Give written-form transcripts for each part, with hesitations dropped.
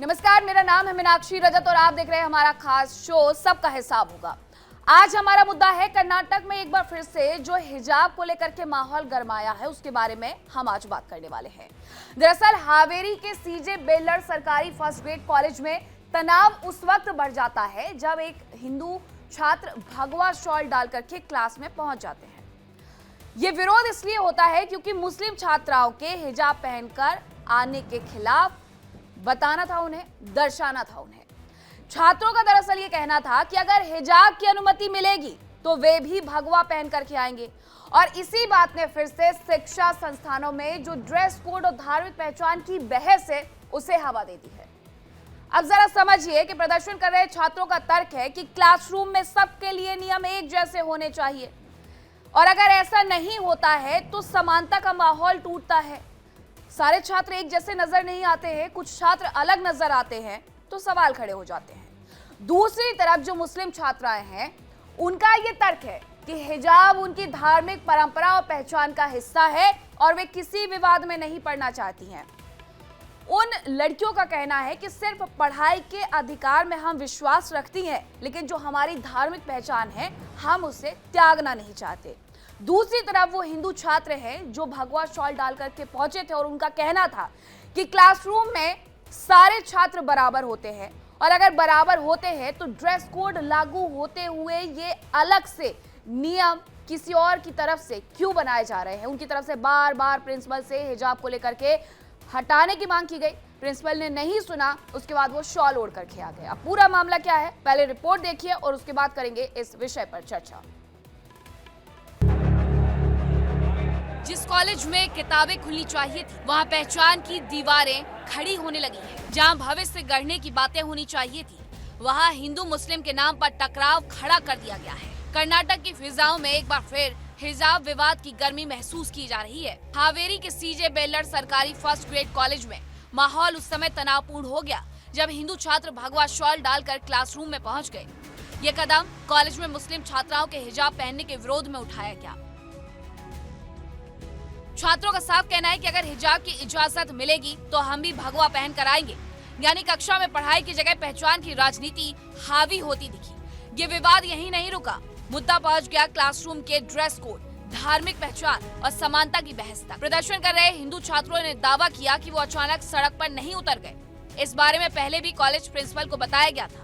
नमस्कार, मेरा नाम है मीनाक्षी रजत और आप देख रहे हैं हमारा खास शो सबका हिसाब होगा। आज हमारा मुद्दा है कर्नाटक में एक बार फिर से जो हिजाब को लेकर के माहौल गरमाया है उसके बारे में हम आज बात करने वाले हैं। दरअसल हावेरी के सीजे बेल्लर सरकारी फर्स्ट ग्रेड कॉलेज में तनाव उस वक्त बढ़ जाता है जब एक हिंदू छात्र भगवा शॉल डाल करके क्लास में पहुंच जाते हैं। ये विरोध इसलिए होता है क्योंकि मुस्लिम छात्राओं के हिजाब पहनकर आने के खिलाफ बताना था उन्हें, दर्शाना था उन्हें। छात्रों का दरअसल ये कहना था कि अगर हिजाब की अनुमति मिलेगी तो वे भी भगवा पहन करके आएंगे और इसी बात ने फिर से शिक्षा संस्थानों में जो ड्रेस कोड और धार्मिक पहचान की बहस है उसे हवा दे दी है। अब जरा समझिए कि प्रदर्शन कर रहे छात्रों का तर्क है कि क्लासरूम में सबके लिए नियम एक जैसे होने चाहिए और अगर ऐसा नहीं होता है तो समानता का माहौल टूटता है। सारे छात्र एक जैसे नजर नहीं आते हैं, कुछ छात्र अलग नजर आते हैं तो सवाल खड़े हो जाते हैं। दूसरी तरफ जो मुस्लिम छात्राएं हैं उनका ये तर्क है कि हिजाब उनकी धार्मिक परंपरा और पहचान का हिस्सा है और वे किसी विवाद में नहीं पड़ना चाहती हैं। उन लड़कियों का कहना है कि सिर्फ पढ़ाई के अधिकार में हम विश्वास रखती हैं, लेकिन जो हमारी धार्मिक पहचान है हम उसे त्यागना नहीं चाहते। दूसरी तरफ वो हिंदू छात्र हैं जो भगवा शॉल डाल करके पहुंचे थे और उनका कहना था कि क्लासरूम में सारे छात्र बराबर होते हैं और अगर बराबर होते हैं तो ड्रेस कोड लागू होते हुए ये अलग से नियम किसी और की तरफ से क्यों बनाए जा रहे हैं। उनकी तरफ से बार बार प्रिंसिपल से हिजाब को लेकर के हटाने की मांग की गई, प्रिंसिपल ने नहीं सुना, उसके बाद वो शॉल ओढ़ करके आ गए। अब पूरा मामला क्या है पहले रिपोर्ट देखिए और उसके बाद करेंगे इस विषय पर चर्चा। जिस कॉलेज में किताबें खुलनी चाहिए थी वहाँ पहचान की दीवारें खड़ी होने लगी हैं। जहाँ भविष्य गढ़ने की बातें होनी चाहिए थी वहाँ हिंदू मुस्लिम के नाम पर टकराव खड़ा कर दिया गया है। कर्नाटक की फिजाओं में एक बार फिर हिजाब विवाद की गर्मी महसूस की जा रही है। हावेरी के सीजे बेल्लर सरकारी फर्स्ट ग्रेड कॉलेज में माहौल उस समय तनावपूर्ण हो गया जब हिंदू छात्र भगवा शॉल डालकर क्लासरूम में पहुंच गए। ये कदम कॉलेज में मुस्लिम छात्राओं के हिजाब पहनने के विरोध में उठाया गया। छात्रों का साफ कहना है कि अगर हिजाब की इजाजत मिलेगी तो हम भी भगवा पहन कर आएंगे। यानी कक्षा में पढ़ाई की जगह पहचान की राजनीति हावी होती दिखी। ये विवाद यहीं नहीं रुका, मुद्दा पहुंच गया क्लासरूम के ड्रेस कोड, धार्मिक पहचान और समानता की बहस तक। प्रदर्शन कर रहे हिंदू छात्रों ने दावा किया कि वो अचानक सड़क पर नहीं उतर गए। इस बारे में पहले भी कॉलेज प्रिंसिपल को बताया गया था।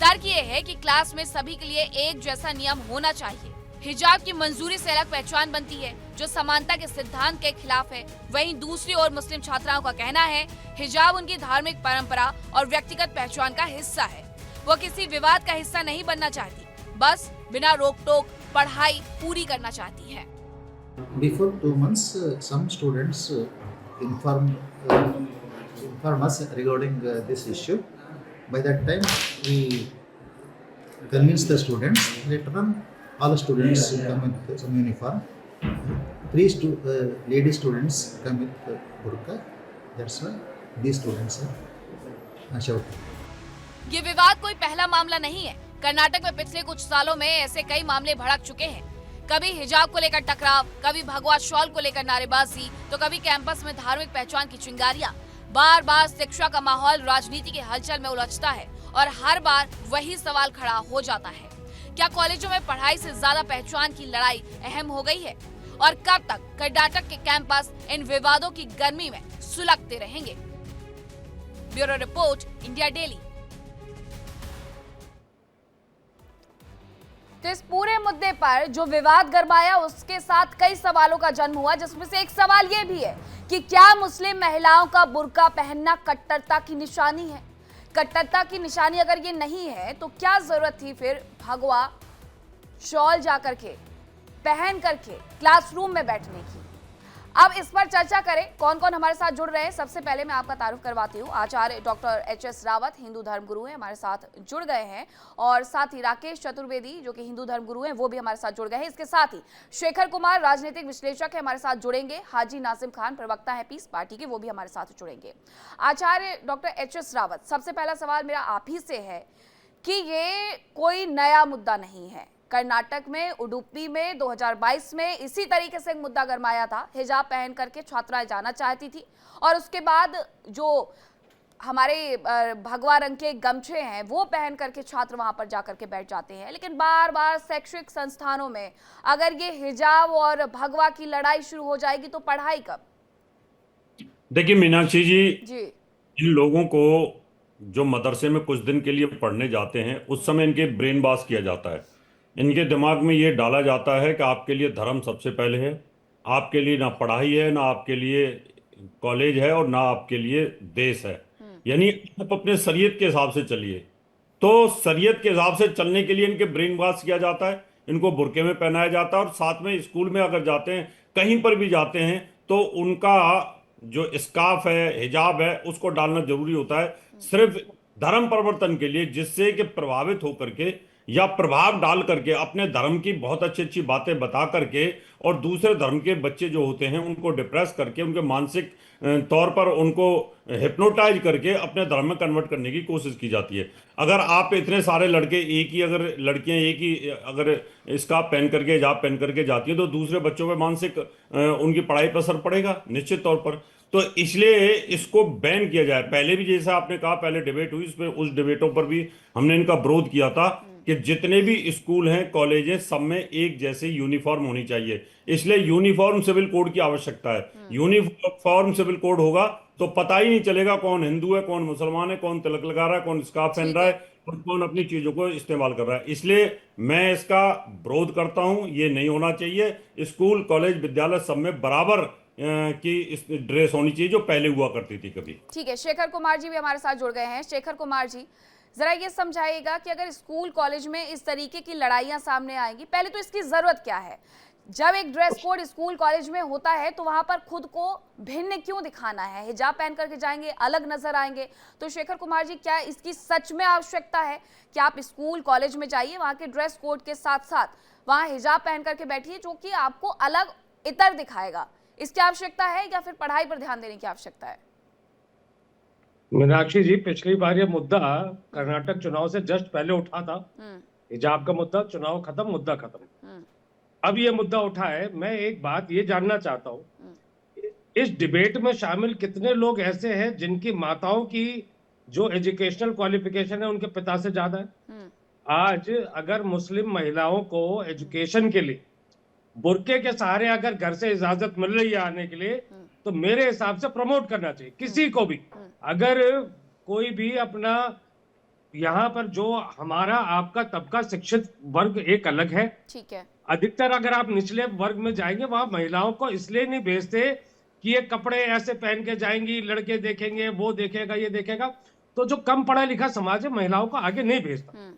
तर्क ये है कि क्लास में सभी के लिए एक जैसा नियम होना चाहिए। हिजाब की मंजूरी से अलग पहचान बनती है जो समानता के सिद्धांत के खिलाफ है। वहीं दूसरी ओर मुस्लिम छात्राओं का कहना है हिजाब उनकी धार्मिक परंपरा और व्यक्तिगत पहचान का हिस्सा है। वो किसी विवाद का हिस्सा नहीं बनना चाहती, बस बिना रोक टोक पढ़ाई पूरी करना चाहती है। Before 2 months, some students inform us regarding this issue. By that time, we convinced the students. Later on, all the students come with some uniform. 3 lady students come with burqa. That's why these students are shouting. ये विवाद कोई पहला मामला नहीं है। कर्नाटक में पिछले कुछ सालों में ऐसे कई मामले भड़क चुके हैं। कभी हिजाब को लेकर टकराव, कभी भगवा शॉल को लेकर नारेबाजी, तो कभी कैंपस में धार्मिक पहचान की चिंगारियां। बार बार शिक्षा का माहौल राजनीति के हलचल में उलझता है और हर बार वही सवाल खड़ा हो जाता है, क्या कॉलेजों में पढ़ाई से ज्यादा पहचान की लड़ाई अहम हो गई है? और कब तक कर्नाटक के कैंपस इन विवादों की गर्मी में सुलगते रहेंगे? Bureau report, India daily. तो इस पूरे मुद्दे पर जो विवाद गरमाया उसके साथ कई सवालों का जन्म हुआ, जिसमें से एक सवाल यह भी है कि क्या मुस्लिम महिलाओं का बुर्का पहनना कट्टरता की निशानी है? कट्टरता की निशानी अगर ये नहीं है तो क्या जरूरत थी फिर भगवा शॉल जाकर के पहन करके क्लासरूम में बैठने की? अब इस पर चर्चा करें, कौन कौन हमारे साथ जुड़ रहे हैं। सबसे पहले मैं आपका तारुफ करवाती हूँ। आचार्य डॉक्टर एच.एस. रावत हिंदू धर्मगुरु हैं, हमारे साथ जुड़ गए हैं और साथ ही राकेश चतुर्वेदी जो कि हिंदू धर्मगुरु हैं वो भी हमारे साथ जुड़ गए हैं। इसके साथ ही शेखर कुमार राजनीतिक विश्लेषक है, हमारे साथ जुड़ेंगे। हाजी नाजिम खान प्रवक्ता है पीस पार्टी के, वो भी हमारे साथ जुड़ेंगे। आचार्य डॉक्टर एच.एस. रावत, सबसे पहला सवाल मेरा आप ही से है कि ये कोई नया मुद्दा नहीं है। कर्नाटक में उडुपी में 2022 में इसी तरीके से एक मुद्दा गरमाया था। हिजाब पहन करके छात्राएं जाना चाहती थी और उसके बाद जो हमारे भगवा रंग के गमछे हैं वो पहन करके छात्र वहां पर जाकर के बैठ जाते हैं, लेकिन बार बार शैक्षिक संस्थानों में अगर ये हिजाब और भगवा की लड़ाई शुरू हो जाएगी तो पढ़ाई कब? देखिए मीनाक्षी जी। इन लोगों को जो मदरसे में कुछ दिन के लिए पढ़ने जाते हैं उस समय इनके ब्रेन वॉश किया जाता है। इनके दिमाग में ये डाला जाता है कि आपके लिए धर्म सबसे पहले है, आपके लिए ना पढ़ाई है, ना आपके लिए कॉलेज है, और ना आपके लिए देश है। यानी आप अपने शरीयत के हिसाब से चलिए। तो शरीयत के हिसाब से चलने के लिए इनके ब्रेन वॉश किया जाता है, इनको बुर्के में पहनाया जाता है, और साथ में स्कूल में अगर जाते हैं, कहीं पर भी जाते हैं, तो उनका जो स्कार्फ है, हिजाब है, उसको डालना जरूरी होता है, सिर्फ धर्म परिवर्तन के लिए, जिससे कि प्रभावित होकर के या प्रभाव डाल करके अपने धर्म की बहुत अच्छी अच्छी बातें बता करके और दूसरे धर्म के बच्चे जो होते हैं उनको डिप्रेस करके, उनके मानसिक तौर पर उनको हिप्नोटाइज करके अपने धर्म में कन्वर्ट करने की कोशिश की जाती है। अगर आप इतने सारे लड़के एक ही, अगर लड़कियां एक ही अगर स्कार्फ पहन करके, हिजाब पहन करके जाती है, तो दूसरे बच्चों पे मानसिक उनकी पढ़ाई पर असर पड़ेगा निश्चित तौर पर। तो इसलिए इसको बैन किया जाए। पहले भी जैसा आपने कहा, पहले डिबेट हुई, उस डिबेटों पर भी हमने इनका विरोध किया था कि जितने भी स्कूल हैं, कॉलेज हैं, सब में एक जैसे यूनिफॉर्म होनी चाहिए। इसलिए यूनिफॉर्म सिविल कोड की आवश्यकता है। यूनिफॉर्म सिविल कोड होगा तो पता ही नहीं चलेगा कौन हिंदू है, कौन मुसलमान है, कौन तिलक लगा रहा है, कौन स्कार्फ पहन रहा है, और कौन अपनी चीजों को इस्तेमाल कर रहा है। इसलिए मैं इसका विरोध करता हूं। ये नहीं होना चाहिए। स्कूल, कॉलेज, विद्यालय सब में बराबर की इस ड्रेस होनी चाहिए, जो पहले हुआ करती थी कभी। ठीक है, शेखर कुमार जी भी हमारे साथ जुड़ गए हैं। शेखर कुमार जी, जरा ये समझाइएगा कि अगर स्कूल कॉलेज में इस तरीके की लड़ाइयां सामने आएंगी, पहले तो इसकी जरूरत क्या है? जब एक ड्रेस कोड स्कूल कॉलेज में होता है तो वहां पर खुद को भिन्न क्यों दिखाना है? हिजाब पहन करके जाएंगे, अलग नजर आएंगे। तो शेखर कुमार जी, क्या इसकी सच में आवश्यकता है कि आप स्कूल कॉलेज में जाइए, वहां के ड्रेस कोड के साथ साथ वहां हिजाब पहन करके बैठिए, जो कि आपको अलग इतर दिखाएगा? इसकी आवश्यकता है या फिर पढ़ाई पर ध्यान देने की आवश्यकता है? मीनाक्षी जी, पिछली बार ये मुद्दा कर्नाटक चुनाव से जस्ट पहले उठा था। हिजाब का मुद्दा, चुनाव खत्म, मुद्दा खत्म। अब ये मुद्दा उठा है। मैं एक बात ये जानना चाहता हूँ, इस डिबेट में शामिल कितने लोग ऐसे हैं जिनकी माताओं की जो एजुकेशनल क्वालिफिकेशन है उनके पिता से ज्यादा है? आज अगर मुस्लिम महिलाओं को एजुकेशन के लिए बुर्के के सहारे अगर घर से इजाजत मिल रही है आने के लिए, तो मेरे हिसाब से प्रमोट करना चाहिए किसी को भी। अगर कोई भी अपना, यहाँ पर जो हमारा आपका तबका शिक्षित वर्ग एक अलग है, ठीक है, अधिकतर अगर आप निचले वर्ग में जाएंगे, वहां महिलाओं को इसलिए नहीं भेजते कि ये कपड़े ऐसे पहन के जाएंगी, लड़के देखेंगे, वो देखेगा, ये देखेगा। तो जो कम पढ़ा लिखा समाज है, महिलाओं को आगे नहीं भेजता।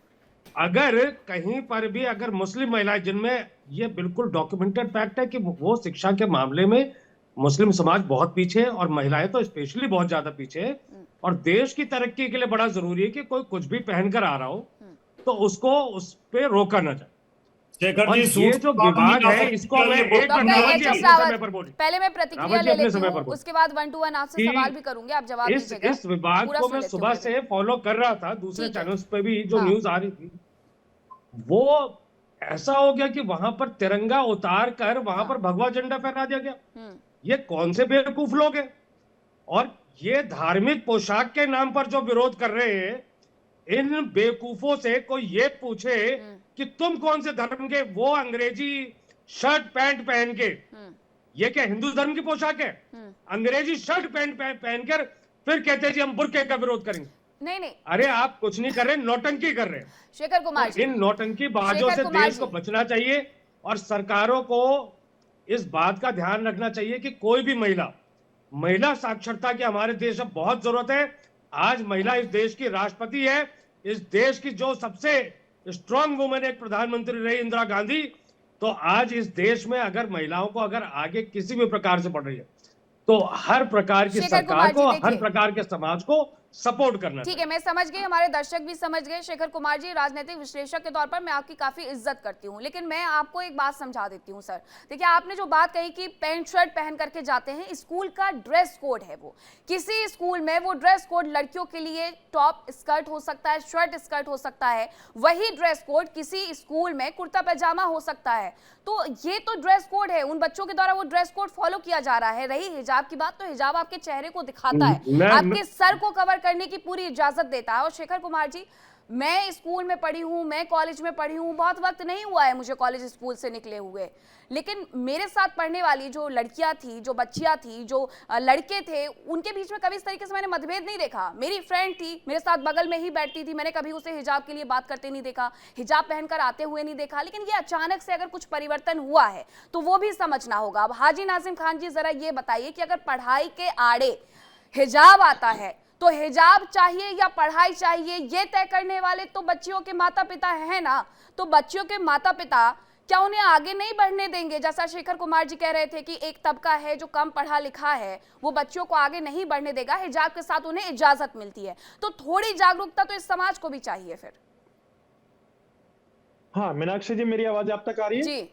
अगर कहीं पर भी अगर मुस्लिम महिलाएं, जिनमें ये बिल्कुल डॉक्यूमेंटेड फैक्ट है कि वो शिक्षा के मामले में मुस्लिम समाज बहुत पीछे है, और महिलाएं तो स्पेशली बहुत ज्यादा पीछे है, और देश की तरक्की के लिए बड़ा जरूरी है कि कोई कुछ भी पहनकर आ रहा हो तो उसको उस पे रोका ना जाए। शेखर जी, ये जो विवाद है, इसको मैं पहले मैं प्रतिक्रिया ले लेती हूं, उसके बाद 1 to 1 आपसे सवाल भी करूंगी, आप जवाब दीजिएगा। इस विवाद को मैं सुबह से फॉलो कर रहा था, दूसरे चैनल्स पे भी जो न्यूज आ रही थी, वो ऐसा हो गया कि वहां पर तिरंगा उतार कर वहां पर भगवा झंडा फहरा दिया गया। ये कौन से बेवकूफ लोग हैं? और ये धार्मिक पोशाक के नाम पर जो विरोध कर रहे हैं, इन बेवकूफों से कोई ये पूछे कि तुम कौन से धर्म के, वो अंग्रेजी शर्ट पैंट पहन के, ये क्या हिंदू धर्म की पोशाक है? अंग्रेजी शर्ट पैंट पहनकर फिर कहते हैं जी हम बुर्के का विरोध करेंगे। नहीं, अरे आप कुछ नहीं कर रहे, नौटंकी कर रहे हैं। शेखर कुमार जी, इन नौटंकी बाजों से देश को बचना चाहिए, और सरकारों को इस बात का ध्यान रखना चाहिए कि कोई भी महिला साक्षरता की हमारे देश में बहुत जरूरत है। आज महिला इस देश की राष्ट्रपति है, इस देश की जो सबसे स्ट्रांग वुमेन एक प्रधानमंत्री रही, इंदिरा गांधी। तो आज इस देश में अगर महिलाओं को अगर आगे किसी भी प्रकार से बढ़ रही है, तो हर प्रकार की सरकार को, हर प्रकार के समाज को सपोर्ट करना। ठीक है, मैं समझ गई, हमारे दर्शक भी समझ गए। शेखर कुमार जी, राजनीतिक विश्लेषक के तौर पर मैं आपकी काफी इज्जत करती हूं, लेकिन मैं आपको एक बात समझा देती हूं सर। देखिए, आपने जो बात कही कि पैंट शर्ट पहन करके जाते हैं, स्कूल का ड्रेस कोड है वो। किसी स्कूल में वो ड्रेस कोड लड़कियों के लिए टॉप स्कर्ट हो सकता है, शर्ट स्कर्ट हो सकता है, वही ड्रेस कोड किसी स्कूल में कुर्ता पैजामा हो सकता है। तो ये तो ड्रेस कोड है, उन बच्चों के द्वारा वो ड्रेस कोड फॉलो किया जा रहा है। रही हिजाब की बात, तो हिजाब आपके चेहरे को दिखाता है, आपके सर को कवर करने की पूरी इजाजत देता है। और शेखर कुमार जी, मैं स्कूल में पढ़ी हूँ, मैं कॉलेज में पढ़ी हूँ, बहुत वक्त नहीं हुआ है मुझे कॉलेज स्कूल से निकले हुए, लेकिन मेरे साथ पढ़ने वाली जो लड़कियां थी, जो बच्चियां थी, जो लड़के थे, उनके बीच में कभी इस तरीके से मैंने मतभेद नहीं देखा। मेरी फ्रेंड थी, मेरे साथ बगल में ही बैठती थी, मैंने कभी उसे हिजाब के लिए बात करते नहीं देखा, हिजाब पहनकर आते हुए नहीं देखा। लेकिन ये अचानक से अगर कुछ परिवर्तन हुआ है तो वो भी समझना होगा। अब हाजी नाजिम खान जी, जरा ये बताइए कि अगर पढ़ाई के आड़े हिजाब आता है तो हिजाब चाहिए या पढ़ाई चाहिए, ये तय करने वाले तो बच्चियों के माता पिता हैं ना। तो बच्चियों के माता पिता क्या उन्हें आगे नहीं बढ़ने देंगे? जैसा शेखर कुमार जी कह रहे थे कि एक तबका है जो कम पढ़ा लिखा है, वो बच्चियों को आगे नहीं बढ़ने देगा, हिजाब के साथ उन्हें इजाजत मिलती है। तो थोड़ी जागरूकता तो इस समाज को भी चाहिए फिर। हाँ मीनाक्षी जी, मेरी आवाज आप तक आ रही है? जी।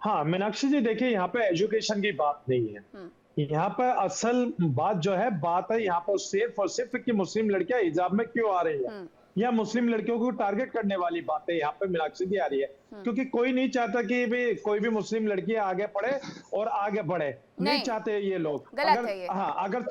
हाँ मीनाक्षी जी, देखिए यहाँ पे एजुकेशन की बात नहीं है, यहाँ पर असल बात जो है, बात है यहाँ पर सिर्फ और सिर्फ कि मुस्लिम लड़कियां हिजाब में क्यों आ रही है, या मुस्लिम लड़कियों को टारगेट करने वाली बात है यहाँ पे मीनाक्षी जी आ रही है। क्योंकि कोई नहीं चाहता कि भी कोई भी मुस्लिम लड़की आगे पढ़े और आगे बढ़े, नहीं चाहते ये लोग। गलत है ये। हाँ अगर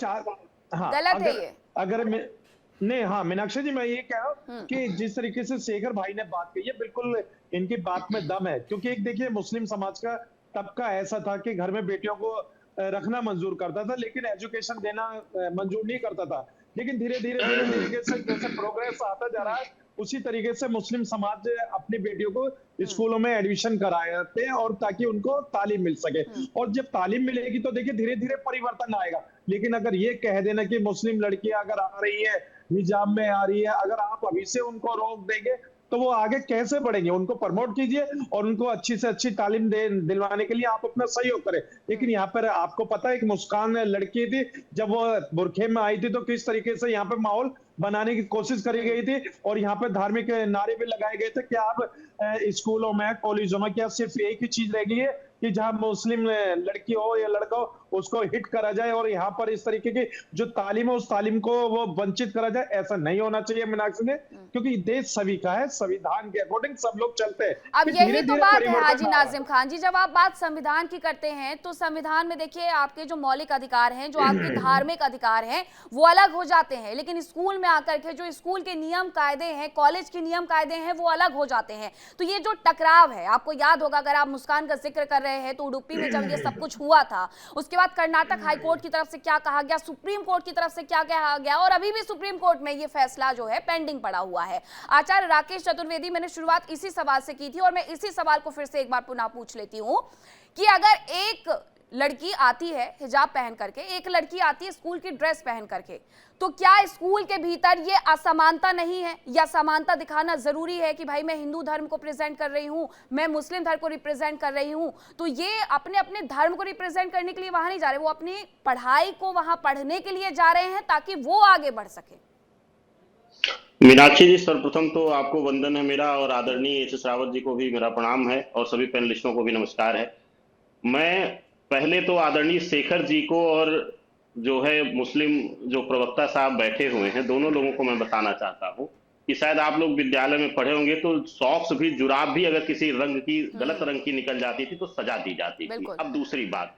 हाँ गलत है ये। अगर नहीं, हाँ मीनाक्षी जी, मैं ये कह रहा हूँ कि जिस तरीके से शेखर भाई ने बात कही है, बिल्कुल इनकी बात में दम है। क्योंकि एक देखिए, मुस्लिम समाज का तबका ऐसा था कि घर में बेटियों को रखना मंजूर करता था, लेकिन एजुकेशन देना मंजूर नहीं करता था। लेकिन धीरे धीरे तरीके से जैसे प्रोग्रेस आता जा रहा है, उसी तरीके से मुस्लिम समाज अपनी बेटियों को स्कूलों में एडमिशन कराते हैं, और ताकि उनको तालीम मिल सके। और जब तालीम मिलेगी तो देखिए धीरे धीरे परिवर्तन आएगा। लेकिन अगर ये कह देना कि मुस्लिम लड़कियां अगर आ रही है, हिजाब में आ रही है, अगर आप अभी से उनको रोक देंगे तो वो आगे कैसे बढ़ेंगे? उनको प्रमोट कीजिए और उनको अच्छी से अच्छी तालीम दिलवाने के लिए आप अपना सहयोग करें। लेकिन यहाँ पर आपको पता है, एक मुस्कान लड़की थी, जब वो बुरखे में आई थी तो किस तरीके से यहाँ पे माहौल बनाने की कोशिश करी गई थी, और यहाँ पे धार्मिक नारे भी लगाए गए थे कि आप स्कूलों में, कॉलेजों में क्या सिर्फ एक ही चीज रह गई है कि जहां मुस्लिम लड़की हो या लड़का हो उसको हिट करा जाए, और यहाँ पर इस तरीके की जो तालीम है उस तालीम को वो वंचित करा जाए। ऐसा नहीं होना चाहिए मीनाक्षी ने, क्योंकि देश सभी का है, संविधान के अकॉर्डिंग सब लोग चलते हैं। अब यही तो बात है हाजी नाजिम खान जी, जब आप बात संविधान की करते हैं तो संविधान में देखिए आपके जो मौलिक अधिकार हैं, जो आपके धार्मिक अधिकार हैं, वो अलग हो जाते हैं। लेकिन स्कूल में आकर के जो स्कूल के नियम कायदे हैं, कॉलेज के नियम कायदे हैं, वो अलग हो जाते हैं। तो ये जो टकराव है, आपको याद होगा, अगर आप मुस्कान का जिक्र कर रहे हैं तो उडुपी में जब ये सब कुछ हुआ था, उसके बाद कर्नाटक हाई कोर्ट की तरफ से क्या कहा गया, सुप्रीम कोर्ट की तरफ से क्या कहा गया, और अभी भी सुप्रीम कोर्ट में ये फैसला जो है पेंडिंग पड़ा हुआ है। आचार्य राकेश चतुर्वेदी, मैंने शुरुआत इसी सवाल से की थी और मैं इसी सवाल को फिर से एक बार पुनः पूछ लेती हूं कि अगर एक लड़की आती है हिजाब पहन करके, एक लड़की आती है स्कूल की ड्रेस पहन करके, तो क्या स्कूल के भीतर ये असमानता नहीं है, या समानता दिखाना जरूरी है कि भाई मैं हिंदू धर्म को प्रेजेंट कर रही हूं, मैं मुस्लिम धर्म को रिप्रेजेंट कर रही हूं, तो ये अपने अपने धर्म को रिप्रेजेंट करने के लिए वहां नहीं जा रहे, वो अपनी पढ़ाई को वहां पढ़ने के लिए जा रहे हैं ताकि वो आगे बढ़ सके। मीनाक्षी जी, सर्वप्रथम तो आपको वंदन है मेरा, और आदरणीय एस रावत जी को भी मेरा प्रणाम है, और सभी पैनलिस्टों को भी नमस्कार है। मैं पहले तो आदरणीय शेखर जी को और जो है मुस्लिम जो प्रवक्ता साहब बैठे हुए हैं, दोनों लोगों को मैं बताना चाहता हूं कि शायद आप लोग विद्यालय में पढ़े होंगे तो सॉक्स भी, जुराब भी अगर किसी रंग की, गलत रंग की निकल जाती थी तो सजा दी जाती थी। अब दूसरी बात,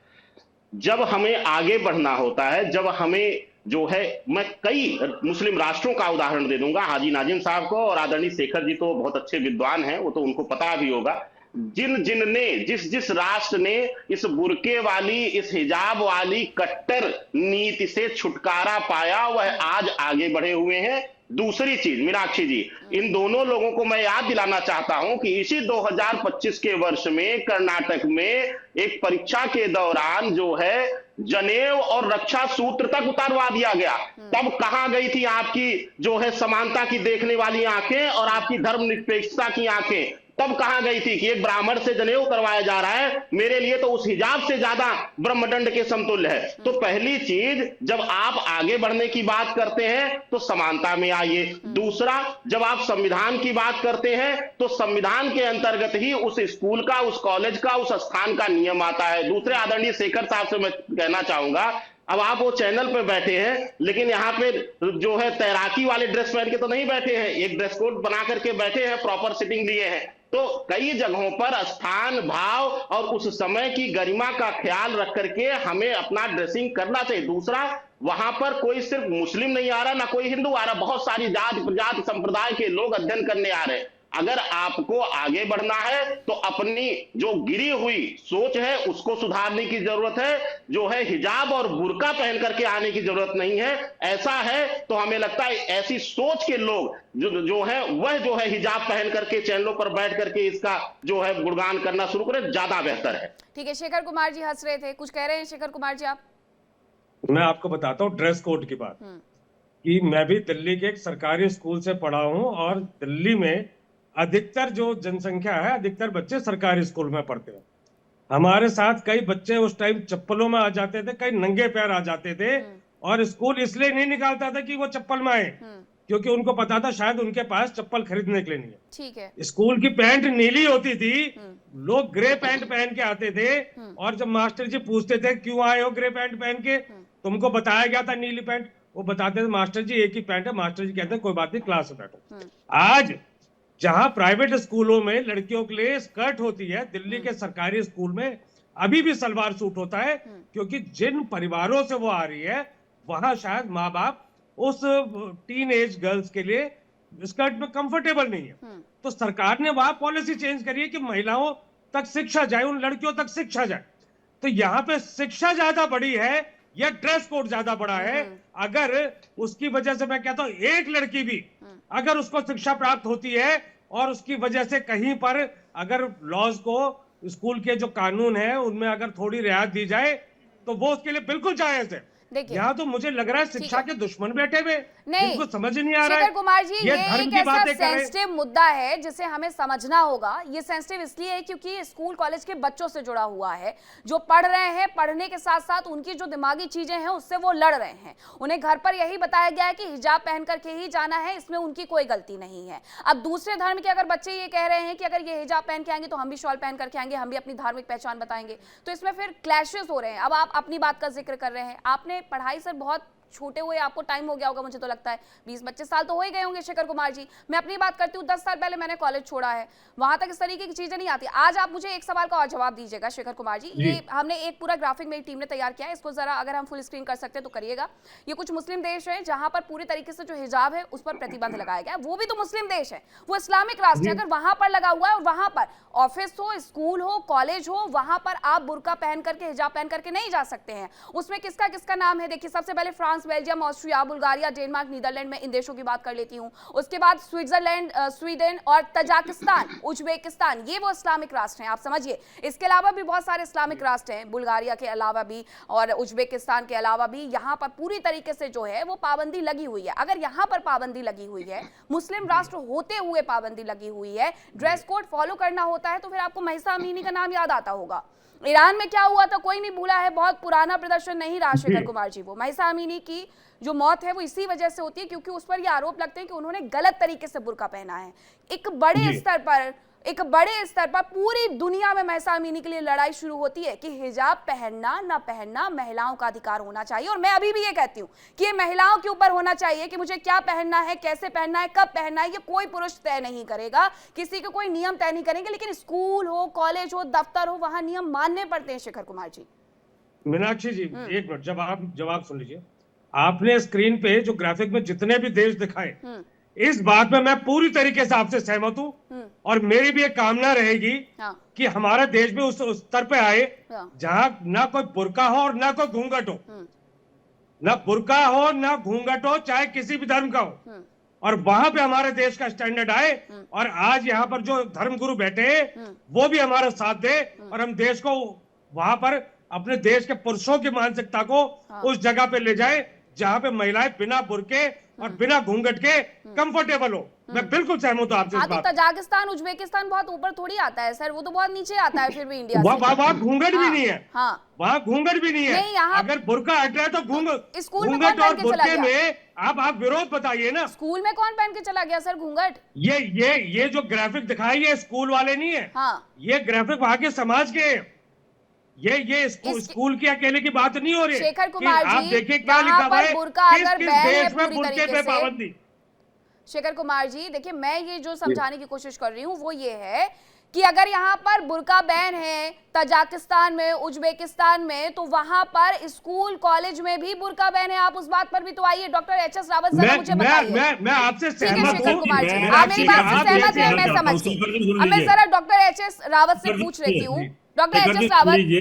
जब हमें आगे बढ़ना होता है, जब हमें जो है, मैं कई मुस्लिम राष्ट्रों का उदाहरण दे दूंगा, हाजी नाजिम साहब को, और आदरणीय शेखर जी तो बहुत अच्छे विद्वान हैं, वो तो उनको पता भी होगा, जिस राष्ट्र ने इस बुरके वाली, इस हिजाब वाली कट्टर नीति से छुटकारा पाया, वह आज आगे बढ़े हुए हैं। दूसरी चीज मीनाक्षी जी, इन दोनों लोगों को मैं याद दिलाना चाहता हूं कि इसी 2025 के वर्ष में कर्नाटक में एक परीक्षा के दौरान जो है जनेऊ और रक्षा सूत्र तक उतारवा दिया गया। तब कहां गई थी आपकी जो है समानता की देखने वाली आंखें और आपकी धर्मनिरपेक्षता की आंखें? तब कहां गई थी कि एक ब्राह्मण से जनेऊ करवाया जा रहा है, मेरे लिए तो उस हिजाब से ज्यादा ब्रह्मदंड के समतुल्य है। तो पहली चीज, जब आप आगे बढ़ने की बात करते हैं तो समानता में आइए। दूसरा, जब आप संविधान की बात करते हैं तो संविधान के अंतर्गत ही उस स्कूल का, उस कॉलेज का, उस स्थान का नियम आता है। दूसरे आदरणीय शेखर साहब से मैं कहना चाहूंगा, अब आप वो चैनल पे बैठे हैं, लेकिन यहाँ पे जो है तैराकी वाले ड्रेस पहन के तो नहीं बैठे हैं, एक ड्रेस कोड बना करके बैठे हैं, प्रॉपर सिटिंग लिए हैं। तो कई जगहों पर स्थान, भाव और उस समय की गरिमा का ख्याल रख करके हमें अपना ड्रेसिंग करना चाहिए। दूसरा, वहां पर कोई सिर्फ मुस्लिम नहीं आ रहा, ना कोई हिंदू आ रहा, बहुत सारी जाति प्रजाति संप्रदाय के लोग अध्ययन करने आ रहे हैं। अगर आपको आगे बढ़ना है तो अपनी जो गिरी हुई सोच है उसको सुधारने की जरूरत है। जो है हिजाब और बुर्का पहन करके आने की जरूरत नहीं है। ऐसा है तो हमें लगता है ऐसी सोच के लोग जो है वह जो है हिजाब पहन करके चैनलों पर बैठ करके इसका जो है गुणगान करना शुरू करें, ज्यादा बेहतर है। ठीक है, शेखर कुमार जी हंस रहे थे, कुछ कह रहे हैं शेखर कुमार जी आप? मैं आपको बताता हूँ ड्रेस कोड की बात, कि मैं भी दिल्ली के एक सरकारी स्कूल से पढ़ा हूँ और दिल्ली में अधिकतर जो जनसंख्या है, अधिकतर बच्चे सरकारी स्कूल में पढ़ते हैं। हमारे साथ कई बच्चे उस टाइम चप्पलों में आ जाते थे, कई नंगे पैर आ जाते थे, और स्कूल इसलिए नहीं निकालता था कि वो चप्पल में आए, क्योंकि उनको पता था शायद उनके पास चप्पल खरीदने के लिए नहीं है। ठीक है। स्कूल की पैंट नीली होती थी, लोग ग्रे पैंट पहन के आते थे, और जब मास्टर जी पूछते थे क्यों आए हो ग्रे पैंट पहन के, तुमको बताया गया था नीली पैंट, वो बताते थे मास्टर जी एक ही पैंट है। मास्टर जी कहते हैं कोई बात नहीं, क्लास में बैठो। आज जहां प्राइवेट स्कूलों में लड़कियों के लिए स्कर्ट होती है, दिल्ली के सरकारी स्कूल में अभी भी सलवार सूट होता है, क्योंकि जिन परिवारों से वो आ रही है वहां शायद माँ बाप उस टीन एज गर्ल्स के लिए स्कर्ट में कंफर्टेबल नहीं है। तो सरकार ने वहां पॉलिसी चेंज करी है कि महिलाओं तक शिक्षा जाए, उन लड़कियों तक शिक्षा जाए। तो यहाँ पे शिक्षा ज्यादा बड़ी है या ड्रेस कोड ज्यादा बड़ा है? अगर उसकी वजह से मैं कहता हूँ एक लड़की भी अगर उसको शिक्षा प्राप्त होती है और उसकी वजह से कहीं पर अगर लॉज को, स्कूल के जो कानून है उनमें अगर थोड़ी रियायत दी जाए तो वो उसके लिए बिल्कुल जायज है। देखिए, यहाँ तो मुझे लग रहा है शिक्षा के दुश्मन बैठे हुए, नहीं, इनको समझ नहीं आ रहा है। शेखर कुमार जी, ये धर्म एक की ऐसा बातें कर रहे हैं। सेंसिटिव मुद्दा है जिसे हमें समझना होगा। ये सेंसिटिव इसलिए है क्योंकि स्कूल कॉलेज के बच्चों से जुड़ा हुआ है, जो पढ़ रहे हैं, पढ़ने के साथ साथ उनकी जो दिमागी चीजें हैं उससे वो लड़ रहे हैं। उन्हें घर पर यही बताया गया है कि हिजाब पहन करके ही जाना है, इसमें उनकी कोई गलती नहीं है। अब दूसरे धर्म के अगर बच्चे ये कह रहे हैं कि अगर ये हिजाब पहन के आएंगे तो हम भी शॉल पहन करके आएंगे, हम भी अपनी धार्मिक पहचान बताएंगे, तो इसमें फिर क्लैशेस हो रहे हैं। अब आप अपनी बात का जिक्र कर रहे हैं, आपने पढ़ाई से बहुत छोटे हुए, आपको टाइम हो गया होगा, मुझे तो लगता है 20-25 साल तो हो ही गए होंगे शेखर कुमार जी। मैं अपनी बात करती हूँ, 10 साल पहले मैंने कॉलेज छोड़ा है, वहां तक इस तरीके की चीजें नहीं आती। आज आप मुझे एक सवाल का और जवाब दीजिएगा शेखर कुमार जी। ये हमने एक पूरा ग्राफिक मेरी टीम ने तैयार किया है, इसको जरा अगर हम फुल स्क्रीन कर सकते हैं तो करिएगा। ये कुछ मुस्लिम देश है जहां पर पूरी तरीके से जो हिजाब है उस पर प्रतिबंध लगाया गया है। वो भी तो मुस्लिम देश है, वो इस्लामिक राष्ट्र है। अगर वहां पर लगा हुआ है और वहां पर ऑफिस हो, स्कूल हो, कॉलेज हो, वहां पर आप बुर्का पहन करके, हिजाब पहन करके नहीं जा सकते हैं। उसमें किसका किसका नाम है? देखिए, सबसे पहले France, Belgium, Austria, Bulgaria, Denmark, Netherland में इन देशों की बात कर लेती हूं। उसके बाद स्विट्जरलैंड, स्वीडन और तजाकिस्तान, उज्बेकिस्तान, ये वो इस्लामिक राष्ट्र हैं, आप समझिए। इसके अलावा भी बहुत सारे इस्लामिक राष्ट्र हैं, बुल्गारिया के अलावा भी और उज्बेकिस्तान के अलावा भी। यहां पर पूरी तरीके से जो है वो पाबंदी लगी हुई है। अगर यहां पर पाबंदी लगी हुई है, मुस्लिम राष्ट्र होते हुए पाबंदी लगी हुई है, ड्रेस कोड फॉलो करना होता है, तो फिर आपको महिसा अमीनी का नाम याद आता होगा। ईरान में क्या हुआ था कोई नहीं भूला है, बहुत पुराना प्रदर्शन नहीं रहा शेखर कुमार जी। वो महिसा अमीनी की जो मौत है वो इसी वजह से होती है क्योंकि उस पर ये आरोप लगते हैं कि उन्होंने गलत तरीके से बुर्का पहना है। एक बड़े स्तर पर पूरी दुनिया में महिसा अमीनी के लिए लड़ाई शुरू होती है कि हिजाब पहनना ना पहनना महिलाओं का अधिकार होना चाहिए। और मैं अभी भी ये कहती हूँ कि ये महिलाओं के ऊपर होना चाहिए कि मुझे क्या पहनना है, कैसे पहनना है, कब पहनना है, ये कोई पुरुष तय नहीं करेगा, किसी के कोई नियम तय नहीं करेंगे। लेकिन स्कूल हो, कॉलेज हो, दफ्तर हो, वहां नियम मानने पड़ते हैं शेखर कुमार जी। मीनाक्षी जी, एक मिनट, जब आप जवाब सुन लीजिए। आपने स्क्रीन पे जो ग्राफिक में जितने भी देश दिखाए, इस बात में मैं पूरी तरीके से आपसे सहमत हूं, और मेरी भी एक कामना रहेगी कि हमारा देश भी उस स्तर पे आए जहां ना कोई बुर्का हो और ना कोई घूंघट हो, ना बुर्का हो ना घूंघट हो, चाहे किसी भी धर्म का हो, और वहां पे हमारे देश का स्टैंडर्ड आए। और आज यहाँ पर जो धर्मगुरु बैठे हैं वो भी हमारा साथ दे और हम देश को वहां पर, अपने देश के पुरुषों की मानसिकता को उस जगह पे ले जाए जहां पे महिलाएं बिना बुर्के और बिना घूंघट के कंफर्टेबल हो। मैं बिल्कुल सहमत हूं आपसे इस बात। तो तजाकिस्तान, उज्बेकिस्तान बहुत ऊपर थोड़ी आता है सर, वो तो बहुत नीचे आता है फिर भी इंडिया से। वहाँ घूंघट भी नहीं है, वहाँ घूंघट भी नहीं है। नहीं, अगर बुर्का हट रहा है तो घूंघट और बुर्के में आप विरोध बताइए ना। स्कूल में कौन पहन के चला गया सर घूंघट? ये जो ग्राफिक दिखाई, ये स्कूल वाले नहीं है, ये ग्राफिक वहाँ के समाज के, ये स्कूल की अकेले की बात नहीं हो रही। शेखर कुमार जी, आप देखिए क्या लिखा हुआ है, किस देश में बुर्के पे पाबंदी। शेखर कुमार जी देखिए, मैं ये जो समझाने की कोशिश कर रही हूँ वो ये है कि अगर यहाँ पर बुर्का बैन है तजाकिस्तान में, उज्बेकिस्तान में, तो वहां पर स्कूल कॉलेज में भी बुर्का बैन है। आप उस बात पर भी तो आइए। डॉक्टर एच एस रावत जरा मुझे बताइए। मैं आपसे ठीक है सहमत शेखर हूँ। कुमार जी, मैं आप मेरी बात से आपसे सहमत है, मैं कहना चाहता हूं, समझ शेखर जी गई। सुन अब मैं लीजिए। जरा डॉक्टर एच एस रावत से पूछ लेती हूँ। Doctor H Shekhar G S सुन रावत, लीजिए।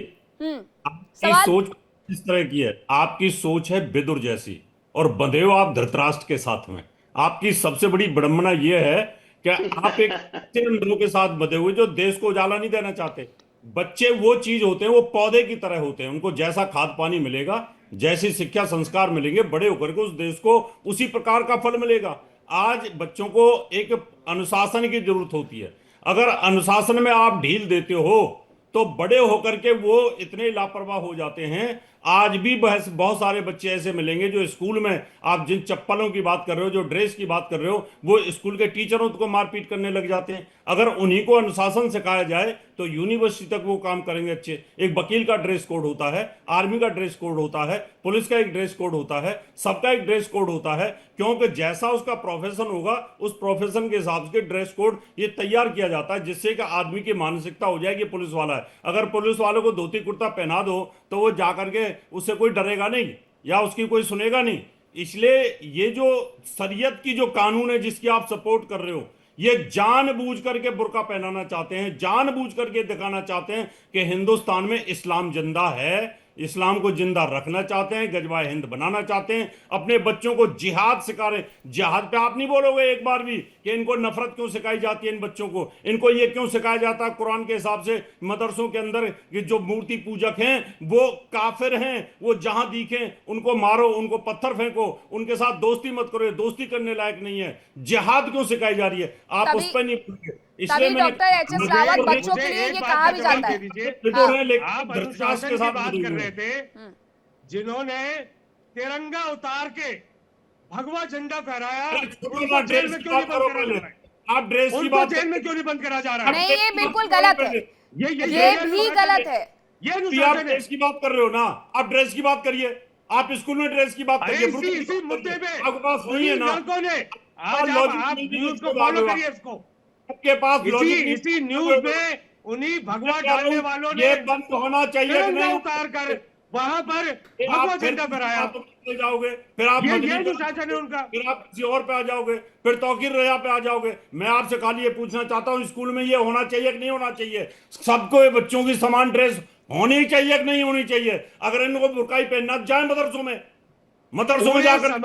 आपकी सवाल सोच इस तरह की है, आपकी सोच है विदुर जैसी, और बंधे हो आप धृतराष्ट्र के साथ में। आपकी सबसे बड़ी विडंबना यह है कि आप एक अच्छे लोगों के साथ बंधे हुए जो देश को उजाला नहीं देना चाहते। बच्चे वो चीज होते हैं, वो पौधे की तरह होते हैं, उनको जैसा खाद पानी मिलेगा, जैसी शिक्षा संस्कार मिलेंगे, बड़े होकर के उस देश को उसी प्रकार का फल मिलेगा। आज बच्चों को एक अनुशासन की जरूरत होती है। अगर अनुशासन में आप ढील देते हो तो बड़े होकर के वो इतने लापरवाह हो जाते हैं। आज भी बहुत सारे बच्चे ऐसे मिलेंगे जो स्कूल में, आप जिन चप्पलों की बात कर रहे हो, जो ड्रेस की बात कर रहे हो, वो स्कूल के टीचरों को मारपीट करने लग जाते हैं। अगर उन्हीं को अनुशासन सिखाया जाए तो यूनिवर्सिटी तक वो काम करेंगे अच्छे। एक वकील का ड्रेस कोड होता है, आर्मी का ड्रेस कोड होता है, पुलिस का एक ड्रेस कोड होता है, सबका एक ड्रेस कोड होता है, क्योंकि जैसा उसका प्रोफेशन होगा उस प्रोफेशन के हिसाब से ड्रेस कोड ये तैयार किया जाता है, जिससे कि आदमी की मानसिकता हो जाए कि पुलिस वाला है। अगर पुलिस वालों को धोती कुर्ता पहना दो तो वो जाकर के उससे कोई डरेगा नहीं या उसकी कोई सुनेगा नहीं। इसलिए ये जो शरीयत की जो कानून है जिसकी आप सपोर्ट कर रहे हो, ये जानबूझ करके बुर्का पहनाना चाहते हैं, जानबूझ करके दिखाना चाहते हैं कि हिंदुस्तान में इस्लाम जिंदा है, इस्लाम को जिंदा रखना चाहते हैं, गजवा हिंद बनाना चाहते हैं, अपने बच्चों को जिहाद सिखा रहे। जिहाद पे आप नहीं बोलोगे एक बार भी कि इनको नफरत क्यों सिखाई जाती है, इन बच्चों को इनको ये क्यों सिखाया जाता है कुरान के हिसाब से मदरसों के अंदर कि जो मूर्ति पूजक हैं वो काफिर हैं, वो जहां दिखें उनको मारो, उनको पत्थर फेंको, उनके साथ दोस्ती मत करो, दोस्ती करने लायक नहीं है। जिहाद क्यों सिखाई जा रही है, आप उस पर नहीं बोलोगे। तभी डॉक्टर एच एस रावत बच्चों के लिए ये कहा भी जाता है। आप अनुशासन की बात कर रहे थे, जिन्होंने तिरंगा उतार के भगवा झंडा फहराया, उनको जेल में क्यों नहीं बंद करा जा रहा है? आप ड्रेस की बात जेल में क्यों नहीं बंद करा जा रहा है? नहीं, ये बिल्कुल गलत है, ये भी गलत है। ये आप ड्रेस की बात कर रहे हो ना, आप ड्रेस की बात करिए, आप स्कूल में ड्रेस की बात करिए। इसी मुद्दे पे आपके पास नहीं है ना, आज आप न्यूज को फॉलो करिए, इसको आपके पास इसी न्यूज में उन्हीं भगवा डालने वालों ने ये बंद होना चाहिए कि तिरंगा नहीं? उतार कर वहां पर भगवा झंडा फहराया। जाओगे फिर आप ये जो शासन है उनका, फिर आप किसी और पे आ जाओगे, फिर तौकीर रया पे आ जाओगे। मैं आपसे खाली ये पूछना चाहता हूँ, स्कूल में ये होना चाहिए कि नहीं होना चाहिए? सबको ये बच्चों की समान ड्रेस होनी चाहिए कि नहीं होनी चाहिए? अगर इनको बुर्काई पहनना जाए मदरसों में जाकर